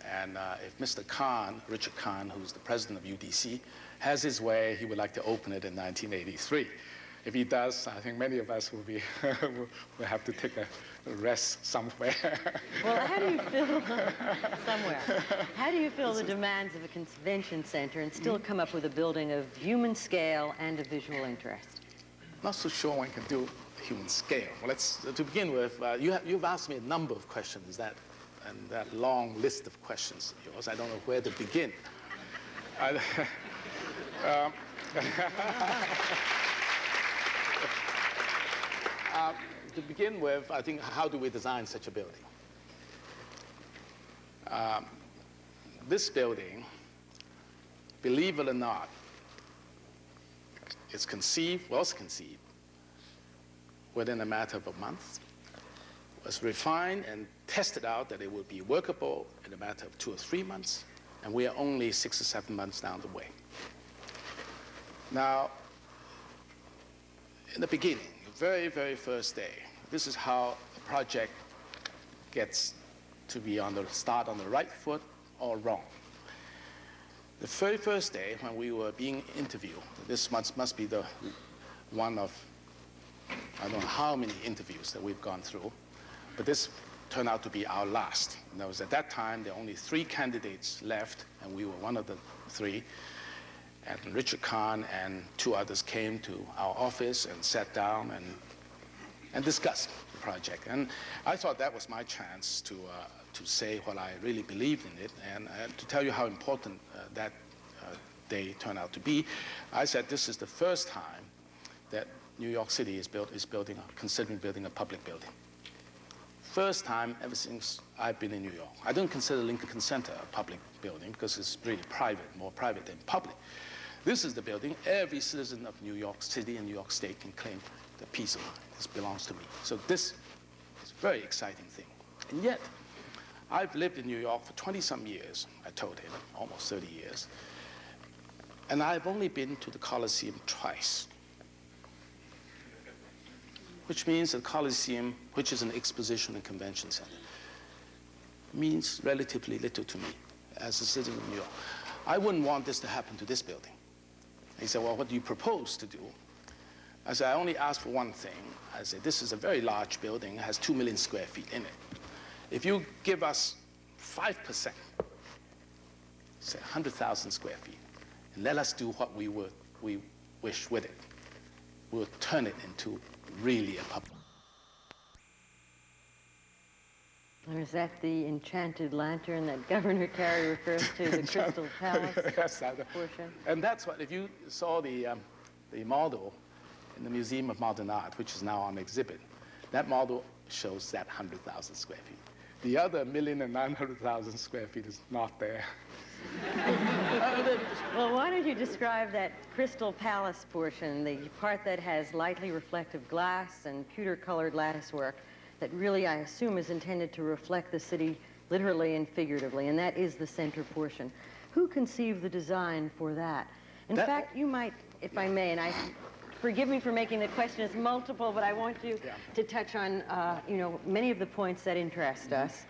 And if Mr. Khan, Richard Khan, who's the president of UDC, has his way, he would like to open it in 1983. If he does, I think many of us will be will have to take a rest somewhere. Well, how do you fill somewhere? How do you fill the demands of a convention center and still come up with a building of human scale and of visual interest? not so sure one can do human scale. Well, to begin with, you've asked me a number of questions, and that long list of questions of yours, I don't know where to begin. To begin with, I think, how do we design such a building? This building, believe it or not, was conceived within a matter of a month, was refined and tested out that it would be workable in a matter of 2 or 3 months, and we are only 6 or 7 months down the way. Now, in the beginning, the very, very first day, this is how a project gets to be start on the right foot or wrong. The very first day when we were being interviewed, this must be the one of, I don't know how many interviews that we've gone through, but this turned out to be our last. And there was at that time, there were only 3 candidates left, and we were one of the 3. And Richard Kahn and 2 others came to our office and sat down and discussed the project. And I thought that was my chance to say what I really believed in it, and to tell you how important that day turned out to be. I said this is the first time that New York City is considering building a public building. First time ever since I've been in New York. I don't consider Lincoln Center a public building because it's really private, more private than public. This is the building every citizen of New York City and New York State can claim the piece of mine. This belongs to me. So this is a very exciting thing. And yet, I've lived in New York for 20-some years, I told him, almost 30 years. And I've only been to the Coliseum twice, which means the Coliseum, which is an exposition and convention center, means relatively little to me as a citizen of New York. I wouldn't want this to happen to this building. He said, well, what do you propose to do? I said, I only ask for one thing. I said, this is a very large building. It has 2 million square feet in it. If you give us 5%, say 100,000 square feet, and let us do what we wish with it, we'll turn it into really a public. And is that the enchanted lantern that Governor Carey refers to, the Crystal Palace yes, portion? And that's what, if you saw the model in the Museum of Modern Art, which is now on exhibit, that model shows that 100,000 square feet. The other 1,900,000 square feet is not there. Well, why don't you describe that Crystal Palace portion, the part that has lightly reflective glass and pewter-colored latticework that really, I assume, is intended to reflect the city literally and figuratively, and that is the center portion. Who conceived the design for that? In fact, you might, if I may, and forgive me for making the question as multiple, but I want you to touch on, many of the points that interest us.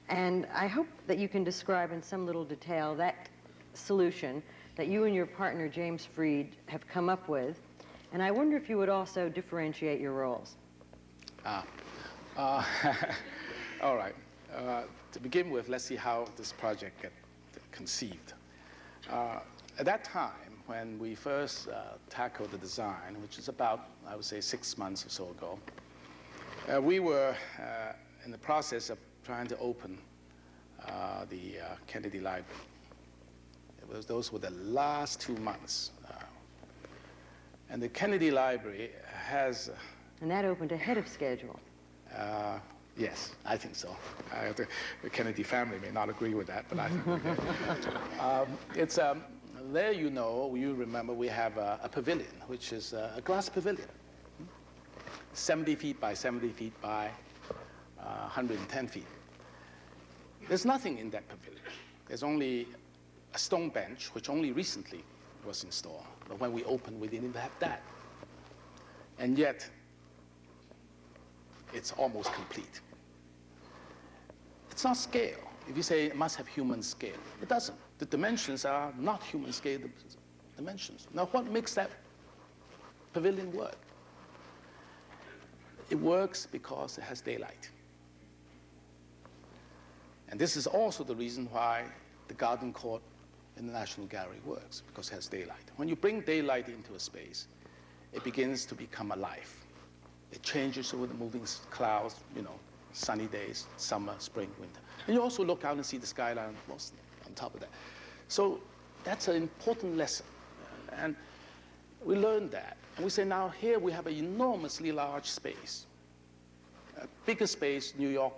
And I hope that you can describe in some little detail that solution that you and your partner, James Freed, have come up with. And I wonder if you would also differentiate your roles. All right. To begin with, let's see how this project got conceived. At that time, when we first tackled the design, which is about, I would say, 6 months or so ago, we were in the process of trying to open the Kennedy Library. Those were the last 2 months. And the Kennedy Library has... And that opened ahead of schedule. Yes, I think so. The Kennedy family may not agree with that, but I think we did. It's, there you remember we have a pavilion, which is a glass pavilion. 70 feet by 70 feet by 110 feet. There's nothing in that pavilion. There's only a stone bench, which only recently was installed. But when we opened, we didn't even have that. And yet, it's almost complete. It's not scale. If you say it must have human scale, it doesn't. The dimensions are not human scale dimensions. Now, what makes that pavilion work? It works because it has daylight. And this is also the reason why the garden court in the National Gallery works, because it has daylight. When you bring daylight into a space, it begins to become alive. It changes with the moving clouds, sunny days, summer, spring, winter. And you also look out and see the skyline on top of that. So that's an important lesson. And we learned that. And we say, now here we have an enormously large space. A bigger space New York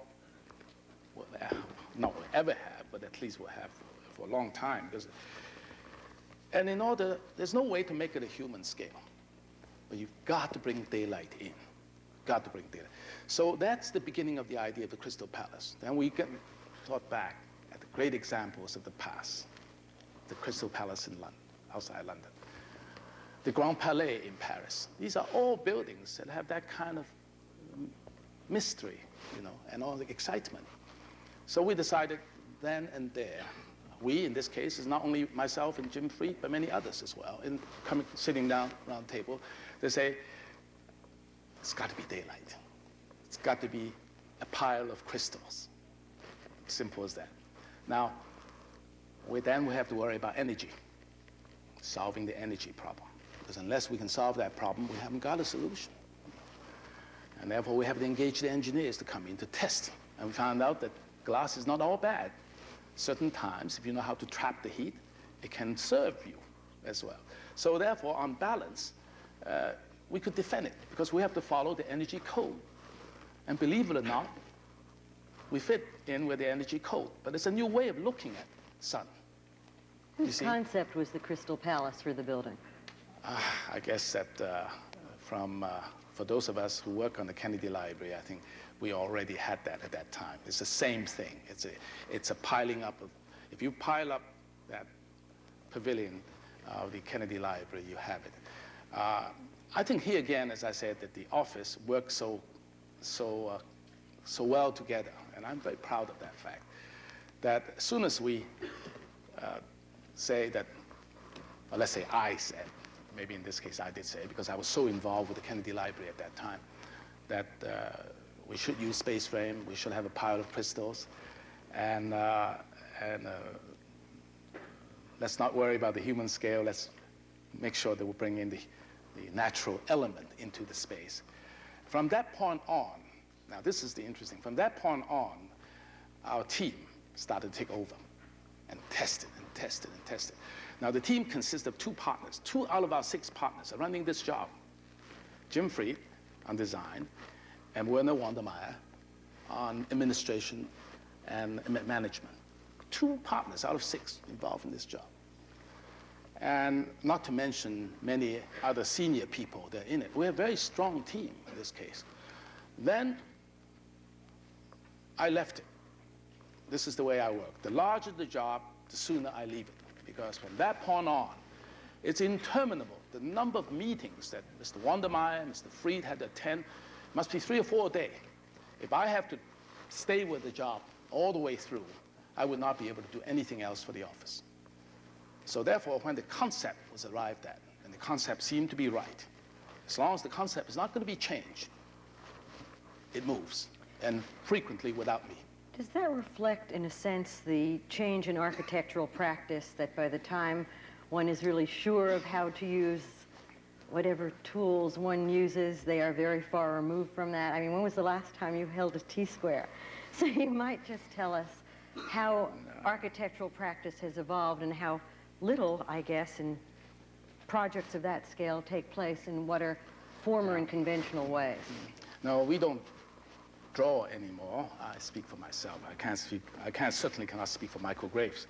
will ever have, but at least will have for a long time. And there's no way to make it a human scale. But you've got to bring daylight in. Got to bring daylight. So that's the beginning of the idea of the Crystal Palace. Then we get thought back at the great examples of the past. The Crystal Palace in London, outside London. The Grand Palais in Paris. These are all buildings that have that kind of mystery, and all the excitement. So we decided then and there, we, in this case, is not only myself and Jim Fried, but many others as well, sitting down around the table, they say, it's got to be daylight. It's got to be a pile of crystals. Simple as that. Now, we have to worry about energy, solving the energy problem. Because unless we can solve that problem, we haven't got a solution. And therefore, we have to engage the engineers to come in to test. And we found out that glass is not all bad. Certain times, if you know how to trap the heat, it can serve you as well. So therefore, on balance, we could defend it because we have to follow the energy code. And believe it or not, we fit in with the energy code. But it's a new way of looking at sun. Whose concept was the Crystal Palace for the building? I guess that for those of us who work on the Kennedy Library, I think we already had that at that time. It's the same thing. It's a piling up of, if you pile up that pavilion of the Kennedy Library, you have it. I think here again, as I said, that the office works so well together, and I'm very proud of that fact, that as soon as we say that, or let's say I said, maybe in this case I did say, because I was so involved with the Kennedy Library at that time, that we should use space frame, we should have a pile of crystals, and let's not worry about the human scale, let's make sure that we bring in the natural element into the space. From that point on, now this is the interesting, from that point on, our team started to take over and test it and test it and test it. Now the team consists of 2 partners. 2 out of our 6 partners are running this job. Jim Fried on design and Werner Wandermeyer on administration and management. 2 partners out of 6 involved in this job. And not to mention many other senior people that are in it. We're a very strong team in this case. Then I left it. This is the way I work. The larger the job, the sooner I leave it. Because from that point on, it's interminable. The number of meetings that Mr. Wandermeyer and Mr. Fried had to attend must be 3 or 4 a day. If I have to stay with the job all the way through, I would not be able to do anything else for the office. So therefore, when the concept was arrived at, and the concept seemed to be right, as long as the concept is not going to be changed, it moves, and frequently without me. Does that reflect, in a sense, the change in architectural practice that by the time one is really sure of how to use whatever tools one uses, they are very far removed from that? I mean, when was the last time you held a T-square? So you might just tell us how architectural practice has evolved and how little, I guess, in projects of that scale take place in what are former and conventional ways. No, we don't draw anymore. I speak for myself. I certainly cannot speak for Michael Graves.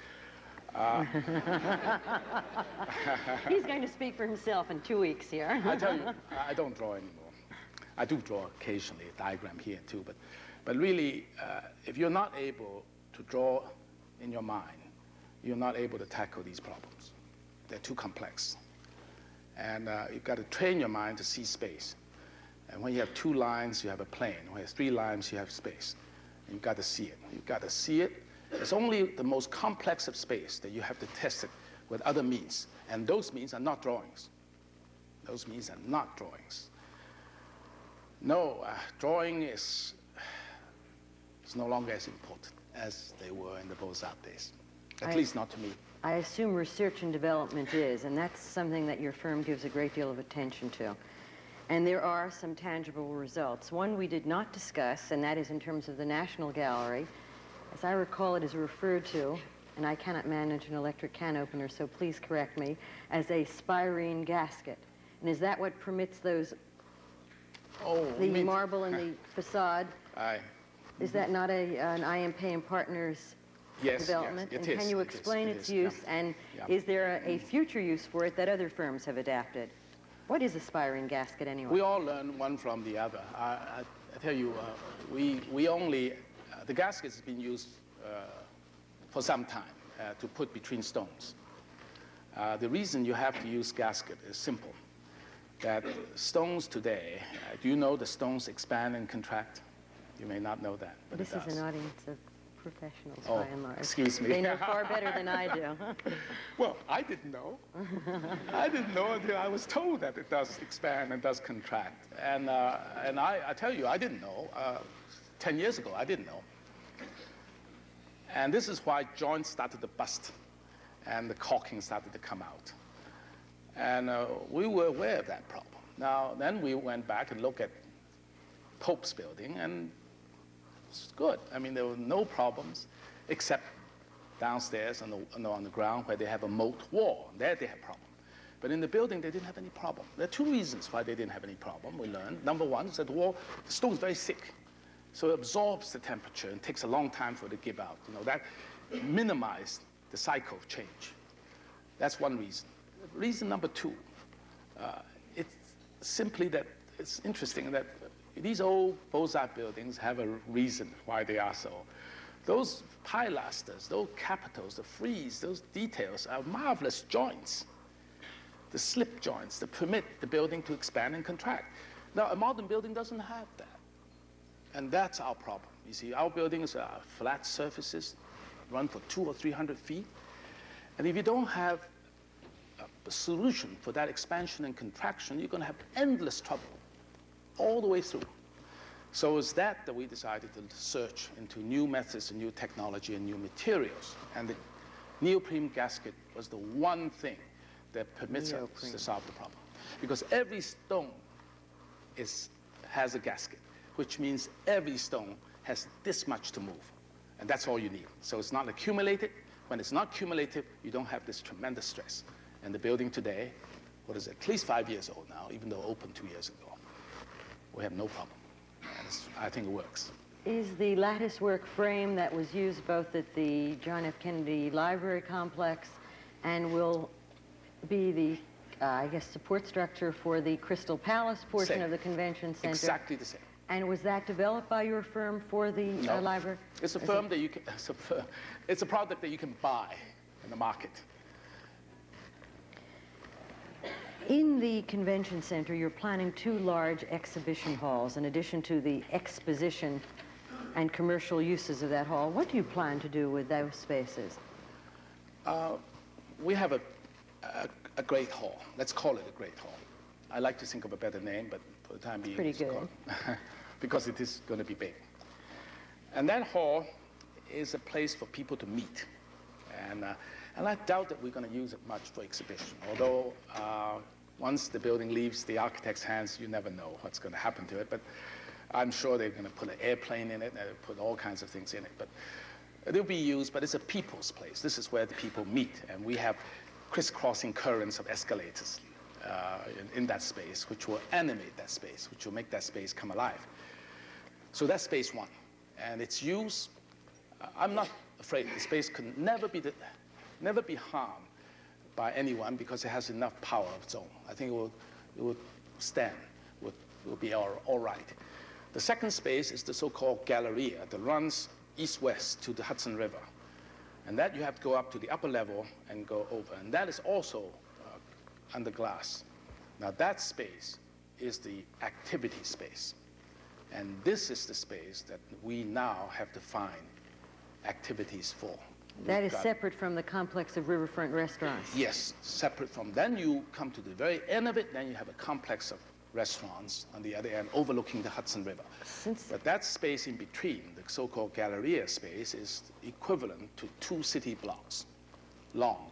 He's going to speak for himself in 2 weeks here. I tell you, I don't draw anymore. I do draw occasionally, a diagram here and too, but really, if you're not able to draw in your mind, you're not able to tackle these problems. They're too complex. And you've got to train your mind to see space. And when you have 2 lines, you have a plane. When you have 3 lines, you have space. And you've got to see it. You've got to see it. It's only the most complex of space that you have to test it with other means. And those means are not drawings. Those means are not drawings. No, drawing is no longer as important as they were in the Beaux-Arts days. At least not to me. I assume research and development is, and that's something that your firm gives a great deal of attention to. And there are some tangible results. One we did not discuss, and that is in terms of the National Gallery. As I recall, it is referred to, and I cannot manage an electric can opener, so please correct me, as a spirene gasket. And is that what permits those, the marble and the facade? Aye. Is that not an IMP and Partners development? Yes, and can you explain its use, and is there a future use for it that other firms have adapted? What is a spirene gasket anyway? We all learn one from the other. I tell you, we only, the gasket has been used for some time to put between stones. The reason you have to use gasket is simple. That stones today, do you know the stones expand and contract? You may not know that, but this it does. Is an audience of professionals, oh, by and large. Excuse me. They know far better than I do. Well, I didn't know. I didn't know until I was told that it does expand and does contract. And I tell you, I didn't know. 10 years ago, I didn't know. And this is why joints started to bust and the caulking started to come out. And we were aware of that problem. Now, then we went back and looked at Pope's building, and it's good. I mean, there were no problems except downstairs on the ground where they have a moat wall. There they have problem. But in the building, they didn't have any problem. There are two reasons why they didn't have any problem, we learned. Number one is that the stone is very thick. So it absorbs the temperature and takes a long time for it to give out. You know, that minimized the cycle of change. That's one reason. Reason number two, it's simply that it's interesting that these old Beaux-Arts buildings have a reason why they are so. Those pilasters, those capitals, the frieze, those details are marvelous joints. The slip joints that permit the building to expand and contract. Now, a modern building doesn't have that. And that's our problem. You see, our buildings are flat surfaces, run for 200 or 300 feet. And if you don't have a solution for that expansion and contraction, you're going to have endless trouble all the way through. So it's that we decided to search into new methods and new technology and new materials. And the neoprene gasket was the one thing that permits us to solve the problem. Because every stone has a gasket, which means every stone has this much to move. And that's all you need. So it's not accumulated. When it's not cumulative, you don't have this tremendous stress. And the building today, what is it, at least 5 years old now, even though opened 2 years ago. We have no problem. And I think it works. Is the lattice work frame that was used both at the John F. Kennedy Library Complex and will be the, I guess, support structure for the Crystal Palace portion of the convention center? Exactly the same. And was that developed by your firm for the library? It's a firm that you can, it's a product that you can buy in the market. In the convention center, you're planning 2 large exhibition halls in addition to the exposition and commercial uses of that hall. What do you plan to do with those spaces? We have a great hall. Let's call it a great hall. I like to think of a better name, but for the time being, pretty good. Because it is going to be big. And that hall is a place for people to meet. And I doubt that we're going to use it much for exhibition, although once the building leaves the architect's hands, you never know what's going to happen to it. But I'm sure they're going to put an airplane in it, and put all kinds of things in it. But it'll be used, but it's a people's place. This is where the people meet, and we have crisscrossing currents of escalators in that space, which will animate that space, which will make that space come alive. So that's space one. And its use, I'm not afraid the space can never be harmed by anyone because it has enough power of its own. I think it will stand, will be all right. The second space is the so-called Galleria that runs east-west to the Hudson River. And that you have to go up to the upper level and go over. And that is also under glass. Now that space is the activity space. And this is the space that we now have to find activities for. That is separate from the complex of riverfront restaurants? Yes, separate from. Then you come to the very end of it, then you have a complex of restaurants on the other end overlooking the Hudson River. But that space in between, the so-called Galleria space, is equivalent to 2 city blocks long.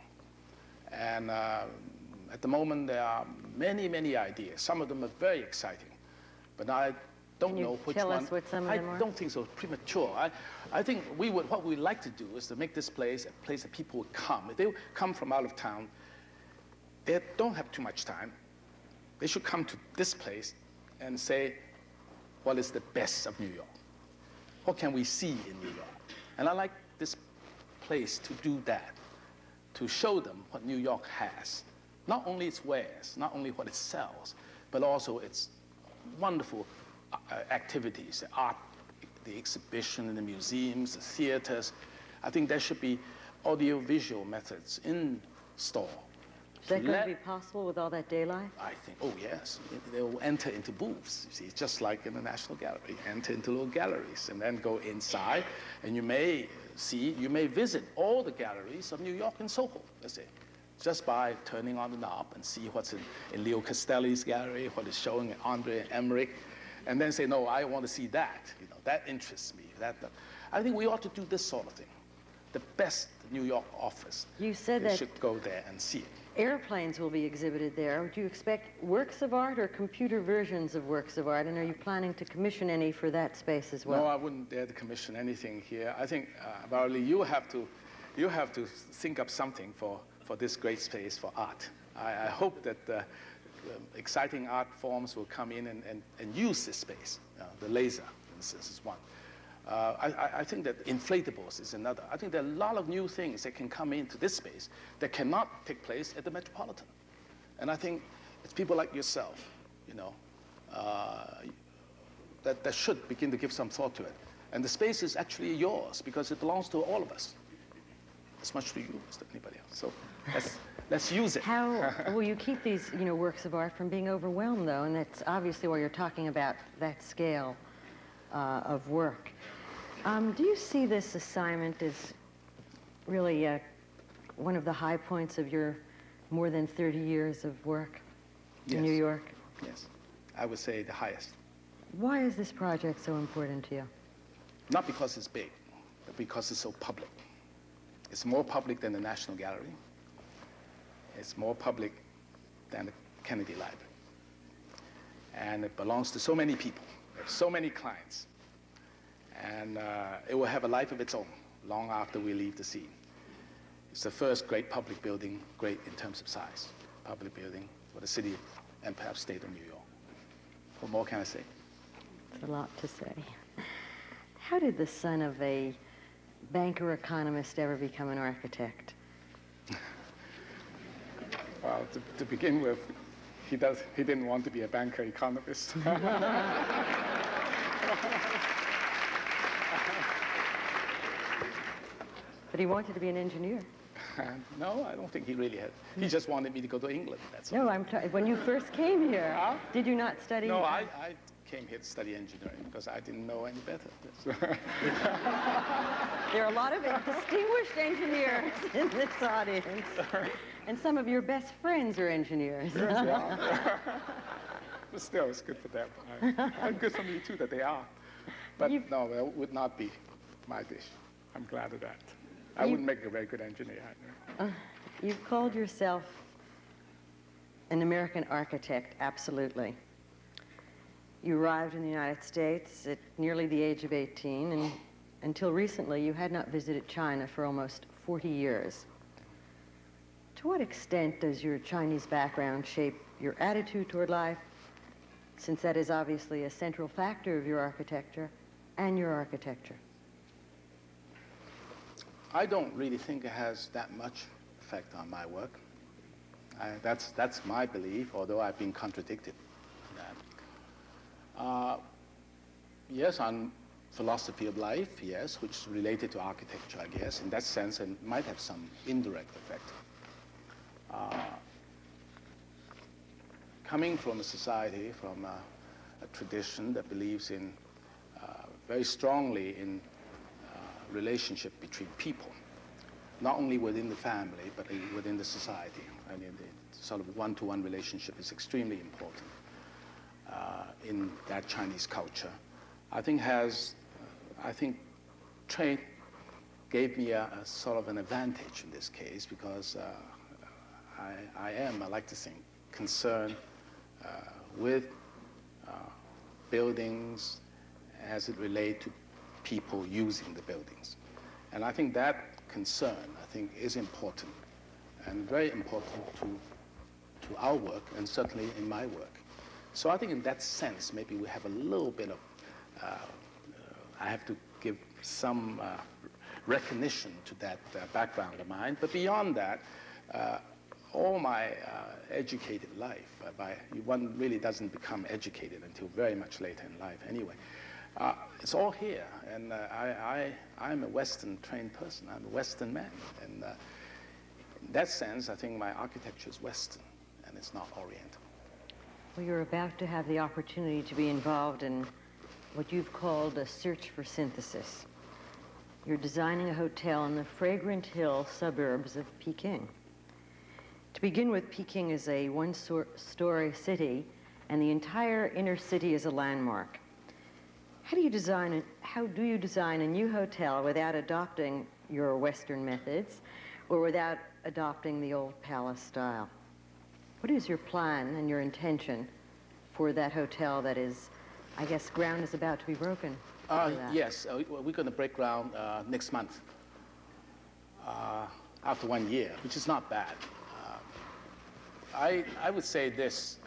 And at the moment, there are many, many ideas. Some of them are very exciting, but I don't know which one. Tell us what some of them are? I don't think so. Premature. I think what we'd like to do is to make this place a place that people would come. If they come from out of town, they don't have too much time. They should come to this place and say, what is the best of New York? What can we see in New York? And I like this place to do that, to show them what New York has. Not only its wares, not only what it sells, but also its wonderful activities, the art, the exhibition, the museums, the theaters. I think there should be audio-visual methods in store. Is that going to be possible with all that daylight? I think, oh yes. They will enter into booths, you see, just like in the National Gallery. Enter into little galleries and then go inside, and you may visit all the galleries of New York and Soho, let's say, just by turning on the knob and see what's in Leo Castelli's gallery, what is showing in Andre Emmerich, and then say, no, I want to see that. You know, that interests me. I think we ought to do this sort of thing. The best New York offers. You said that should go there and see it. Airplanes will be exhibited there. Would you expect works of art or computer versions of works of art? And are you planning to commission any for that space as well? No, I wouldn't dare to commission anything here. I think, Barley, you have to think up something for this great space for art. I hope that exciting art forms will come in and use this space. The laser, for instance, is one. I think that inflatables is another. I think there are a lot of new things that can come into this space that cannot take place at the Metropolitan. And I think it's people like yourself, you know, that should begin to give some thought to it. And the space is actually yours because it belongs to all of us, as much to you as to anybody else. So let's use it. How will you keep these, works of art from being overwhelmed, though? And that's obviously why you're talking about that scale of work. Do you see this assignment as really one of the high points of your more than 30 years of work in New York? Yes, I would say the highest. Why is this project so important to you? Not because it's big, but because it's so public. It's more public than the National Gallery. It's more public than the Kennedy Library. And it belongs to so many people. There's so many clients. And it will have a life of its own long after we leave the scene. It's the first great public building, great in terms of size, public building for the city and perhaps state of New York. What more can I say? It's a lot to say. How did the son of a banker economist ever become an architect? Well, to begin with, he didn't want to be a banker economist. But he wanted to be an engineer. No, I don't think he really had. He just wanted me to go to England, that's all. No, when you first came here, did you not study? No, I came here to study engineering because I didn't know any better. There are a lot of distinguished engineers in this audience. And some of your best friends are engineers. Yes, they are. But still, it's good for them. And good for me, too, that they are. But no, that would not be my dish. I'm glad of that. I wouldn't make a very good engineer. You've called yourself an American architect, absolutely. You arrived in the United States at nearly the age of 18, and until recently, you had not visited China for almost 40 years. To what extent does your Chinese background shape your attitude toward life, since that is obviously a central factor of your architecture and your architecture? I don't really think it has that much effect on my work. That's my belief, although I've been contradicted in that. Yes, on philosophy of life, yes, which is related to architecture, I guess. In that sense, it might have some indirect effect. Coming from a society, from a tradition that believes in very strongly in relationship between people, not only within the family, but within the society. I mean, the sort of one-to-one relationship is extremely important in that Chinese culture. I think trade gave me a sort of an advantage in this case because I like to think, concerned with buildings as it relates to people using the buildings. And I think that concern, is important and very important to our work and certainly in my work. So I think in that sense, maybe we have a little bit of, I have to give some recognition to that background of mine. But beyond that, all my educated life, one really doesn't become educated until very much later in life anyway. It's all here, and I'm a Western trained person. I'm a Western man, and in that sense, I think my architecture is Western, and it's not Oriental. Well, you're about to have the opportunity to be involved in what you've called a search for synthesis. You're designing a hotel in the Fragrant Hill suburbs of Peking. To begin with, Peking is a one-story city, and the entire inner city is a landmark. How do you design a new hotel without adopting your Western methods or without adopting the old palace style? What is your plan and your intention for that hotel that is, I guess, ground is about to be broken? Yes, we're going to break ground next month after 1 year, which is not bad. I would say this,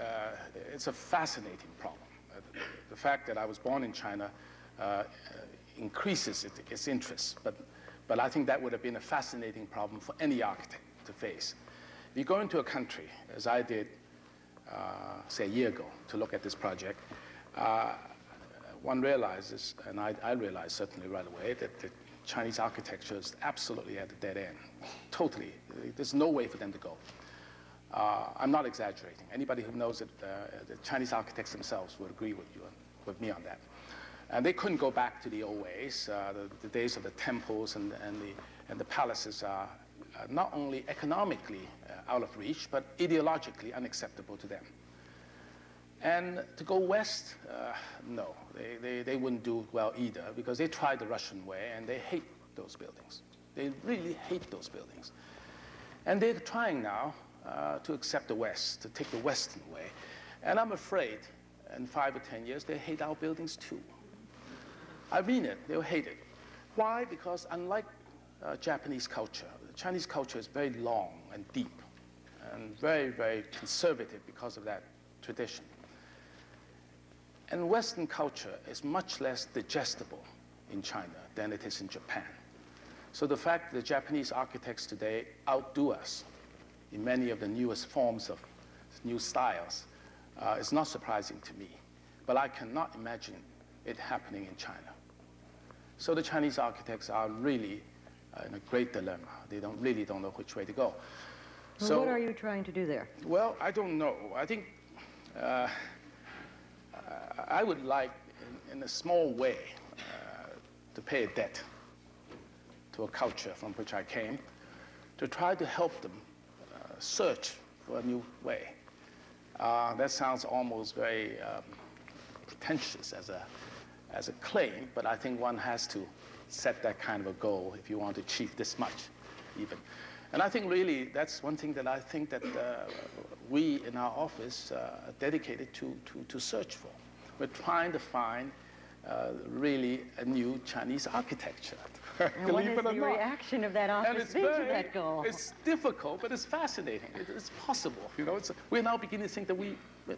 it's a fascinating problem. The fact that I was born in China increases its interest, but I think that would have been a fascinating problem for any architect to face. If you go into a country, as I did, say a year ago, to look at this project, one realizes, and I realized certainly right away, that the Chinese architecture is absolutely at a dead end. Totally. There's no way for them to go. I'm not exaggerating. Anybody who knows it, the Chinese architects themselves would agree with me on that. And they couldn't go back to the old ways. The days of the temples and the palaces are not only economically out of reach, but ideologically unacceptable to them. And to go west, no, they wouldn't do well either, because they tried the Russian way and they hate those buildings. They really hate those buildings. And they're trying now to accept the West, to take the Western way. And I'm afraid in 5 or 10 years, they hate our buildings too. I mean it, they'll hate it. Why? Because unlike Japanese culture, the Chinese culture is very long and deep and very, very conservative because of that tradition. And Western culture is much less digestible in China than it is in Japan. So the fact that the Japanese architects today outdo us in many of the newest forms of new styles is not surprising to me. But I cannot imagine it happening in China. So the Chinese architects are really in a great dilemma. They really don't know which way to go. Well, so what are you trying to do there? Well, I don't know. I think I would like, in a small way, to pay a debt to a culture from which I came, to try to help them search for a new way. That sounds almost very pretentious as a claim, but I think one has to set that kind of a goal if you want to achieve this much, even. And I think really that's one thing that I think that we in our office are dedicated to search for. We're trying to find really a new Chinese architecture. And what is the reaction of that office been to that goal? It's difficult, but it's fascinating. It's possible. You know, we're now beginning to think that we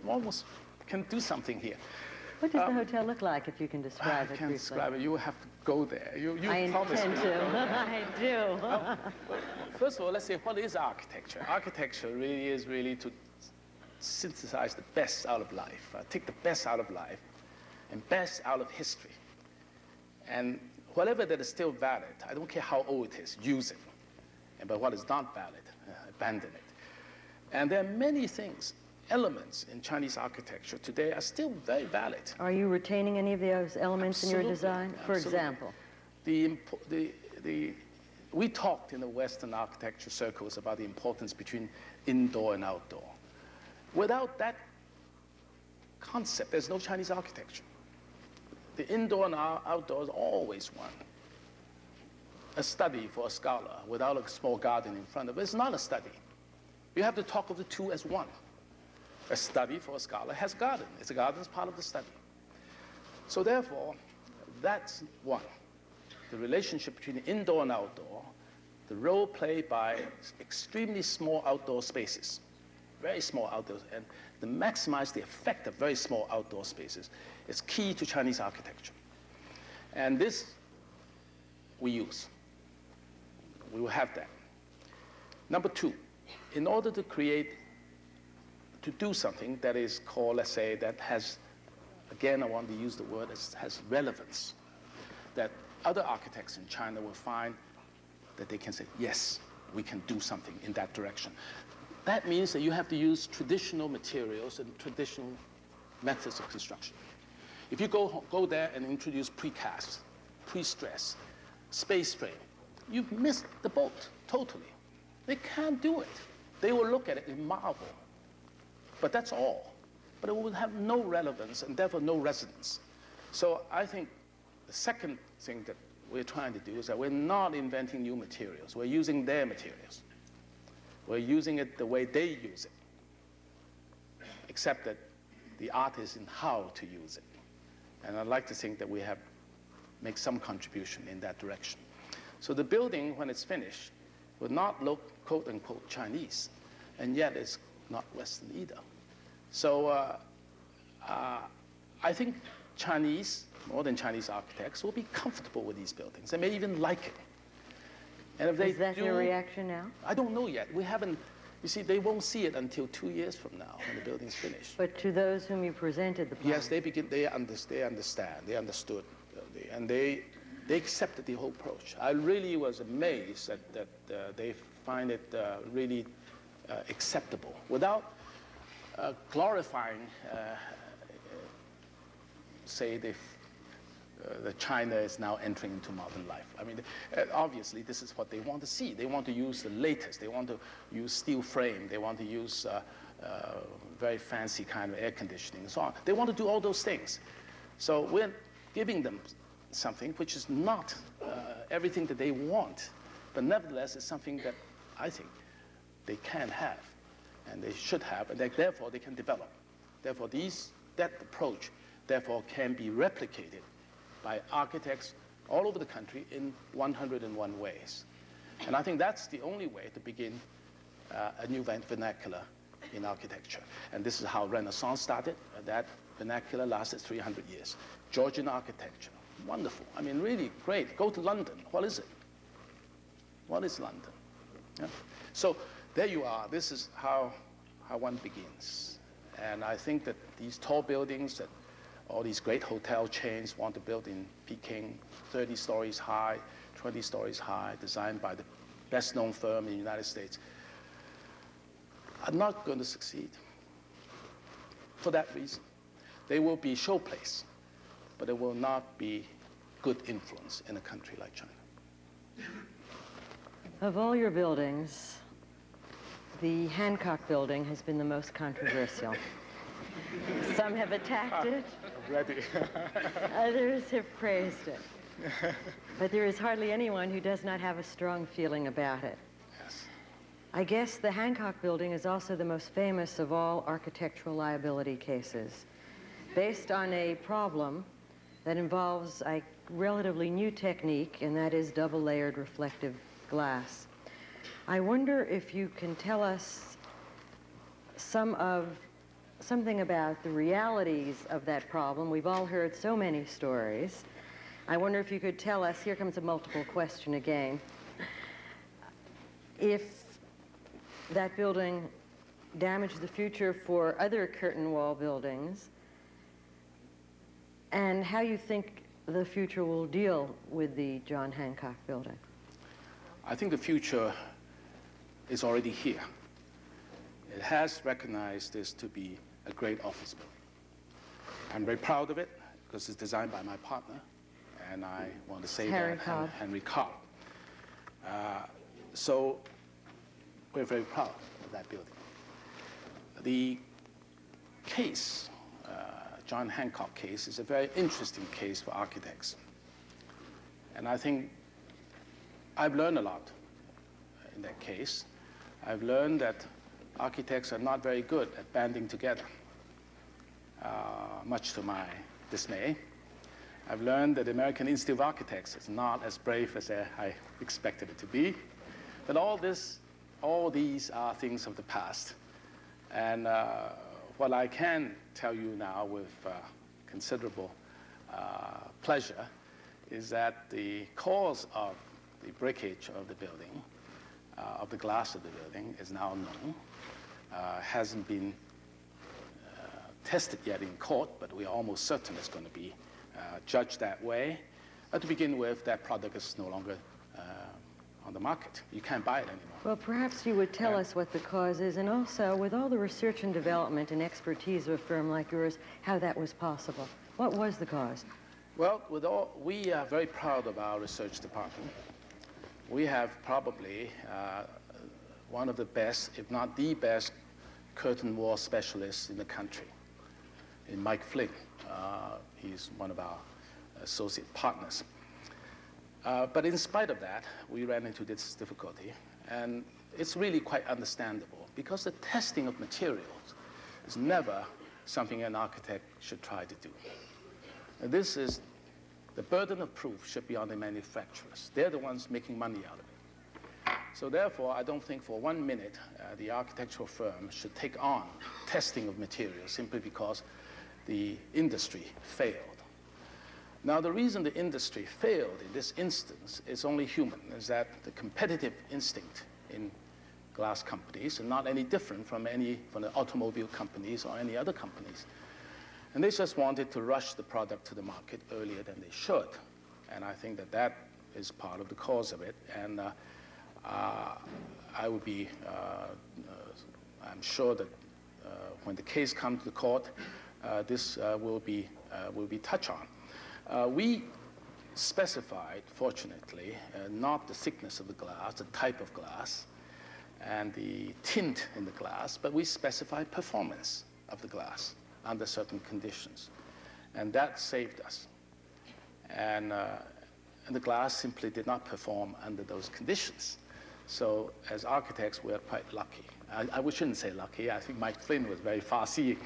almost can do something here. What does the hotel look like, if you can describe it briefly? I can't describe it. You will have to go there. You I promised intend me. to. I do. Well, first of all, let's say, what is architecture? Architecture really is to synthesize the best out of life, take the best out of life and best out of history. And whatever that is still valid, I don't care how old it is, use it. But what is not valid, abandon it. And there are many things, elements in Chinese architecture today are still very valid. Are you retaining any of those elements in your design? For Absolutely. example? We talked in the Western architecture circles about the importance between indoor and outdoor. Without that concept, there's no Chinese architecture. The indoor and outdoor is always one. A study for a scholar without a small garden in front of it is not a study, You have to talk of the two as one. A study for a scholar has a garden. It's a garden is part of the study. So therefore, that's one. The relationship between indoor and outdoor, the role played by extremely small outdoor spaces, very small outdoors, and to maximize the effect of very small outdoor spaces is key to Chinese architecture. And this we use. We will have that. Number two, in order to do something that is called, let's say, that has, again, I want to use the word, has relevance, that other architects in China will find that they can say, yes, we can do something in that direction. That means that you have to use traditional materials and traditional methods of construction. If you go there and introduce precast, pre-stress, space frame, you've missed the boat totally. They can't do it. They will look at it and marvel. But that's all. But it will have no relevance and therefore no resonance. So I think the second thing that we're trying to do is that we're not inventing new materials. We're using their materials. We're using it the way they use it, except that the art is in how to use it. And I'd like to think that we have make some contribution in that direction. So the building, when it's finished, will not look, quote unquote, Chinese, and yet it's not Western either. So I think Chinese, more than Chinese architects, will be comfortable with these buildings. They may even like it. And if they Is that your reaction now? I don't know yet. We haven't, you see, they won't see it until 2 years from now when the building's finished. But to those whom you presented the plan? Yes, they understand, they understood, and they accepted the whole approach. I really was amazed that they find it really acceptable without glorifying, say, that China is now entering into modern life. I mean, obviously, this is what they want to see. They want to use the latest. They want to use steel frame. They want to use very fancy kind of air conditioning and so on. They want to do all those things. So we're giving them something which is not everything that they want, but nevertheless, it's something that I think they can have, and they should have, and that therefore they can develop. Therefore, that approach, therefore, can be replicated by architects all over the country in 101 ways. And I think that's the only way to begin a new vernacular in architecture. And this is how Renaissance started. That vernacular lasted 300 years. Georgian architecture, wonderful. I mean, really great. Go to London. What is it? What is London? Yeah? So there you are. This is how one begins. And I think that these tall buildings that all these great hotel chains want to build in Peking, 30 stories high, 20 stories high, designed by the best-known firm in the United States, are not going to succeed for that reason. They will be showplace, but it will not be good influence in a country like China. Of all your buildings, the Hancock building has been the most controversial. Some have attacked it. Ready. Others have praised it. But there is hardly anyone who does not have a strong feeling about it. Yes. I guess the Hancock building is also the most famous of all architectural liability cases, based on a problem that involves a relatively new technique, and that is double-layered reflective glass. I wonder if you can tell us something about the realities of that problem. We've all heard so many stories. I wonder if you could tell us, here comes a multiple question again, if that building damaged the future for other curtain wall buildings, and how you think the future will deal with the John Hancock building. I think the future is already here. It has recognized this to be a great office building. I'm very proud of it because it's designed by my partner, and I want to say Henry Cobb. Henry Cobb. So we're very proud of that building. The case, John Hancock case, is a very interesting case for architects. And I think I've learned a lot in that case. I've learned that architects are not very good at banding together, much to my dismay. I've learned that the American Institute of Architects is not as brave as I expected it to be. But all these are things of the past. And what I can tell you now with considerable pleasure is that the cause of the breakage of the building, of the glass of the building, is now known. Hasn't been tested yet in court, but we are almost certain it's going to be judged that way. But to begin with, that product is no longer on the market. You can't buy it anymore. Well, perhaps you would tell us what the cause is, and also, with all the research and development and expertise of a firm like yours, how that was possible. What was the cause? Well, we are very proud of our research department. We have probably one of the best, if not the best, curtain wall specialists in the country, in Mike Flynn. He's one of our associate partners. But in spite of that, we ran into this difficulty. And it's really quite understandable, because the testing of materials is never something an architect should try to do. And this is, the burden of proof should be on the manufacturers. They're the ones making money out of it. So therefore, I don't think for 1 minute the architectural firm should take on testing of materials simply because the industry failed. Now, the reason the industry failed in this instance is only human, is that the competitive instinct in glass companies are not any different from the automobile companies or any other companies. And they just wanted to rush the product to the market earlier than they should. And I think that is part of the cause of it. And I would be, I'm sure that when the case comes to the court, this will be touched on. We specified, fortunately, not the thickness of the glass, the type of glass, and the tint in the glass, but we specified performance of the glass under certain conditions. And that saved us. And the glass simply did not perform under those conditions. So as architects, we're quite lucky. I shouldn't say lucky. I think Mike Flynn was very far-seeing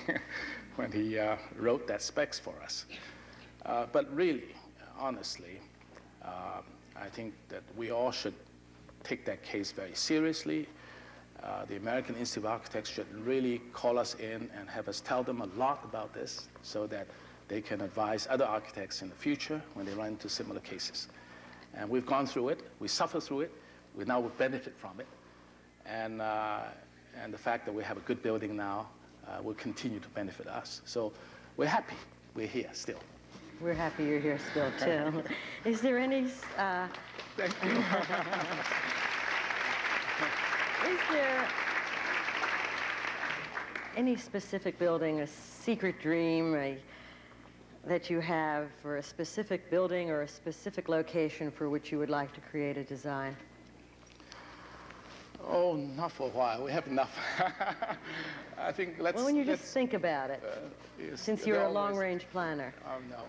when he wrote that specs for us. But really, honestly, I think that we all should take that case very seriously. The American Institute of Architects should really call us in and have us tell them a lot about this so that they can advise other architects in the future when they run into similar cases. And we've gone through it, we suffer through it, we now will benefit from it. And the fact that we have a good building now will continue to benefit us. So we're happy we're here still. We're happy you're here still, too. Is there any... Thank you. Is there any specific building, a secret dream that you have for a specific building or a specific location for which you would like to create a design? Oh, not for a while. We have enough. I think let's... Well, when you just think about it, since you're a long-range planner. Oh, no.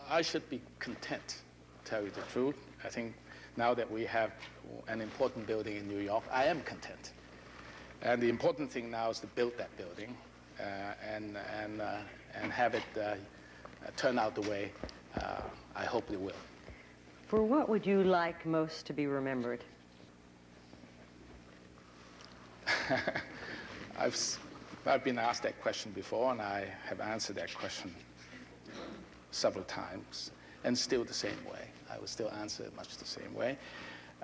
I should be content, to tell you the truth. I think now that we have an important building in New York, I am content. And the important thing now is to build that building and have it turn out the way I hope it will. For what would you like most to be remembered? I've been asked that question before, and I have answered that question several times, and still the same way. I will still answer it much the same way.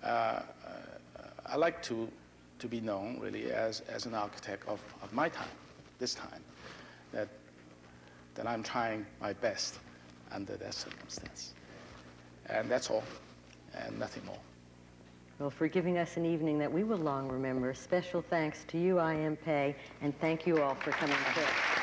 I like to be known, really, as an architect of my time, this time, that I'm trying my best under that circumstance. And that's all, and nothing more. Well, for giving us an evening that we will long remember, special thanks to you, I.M. Pei, and thank you all for coming to.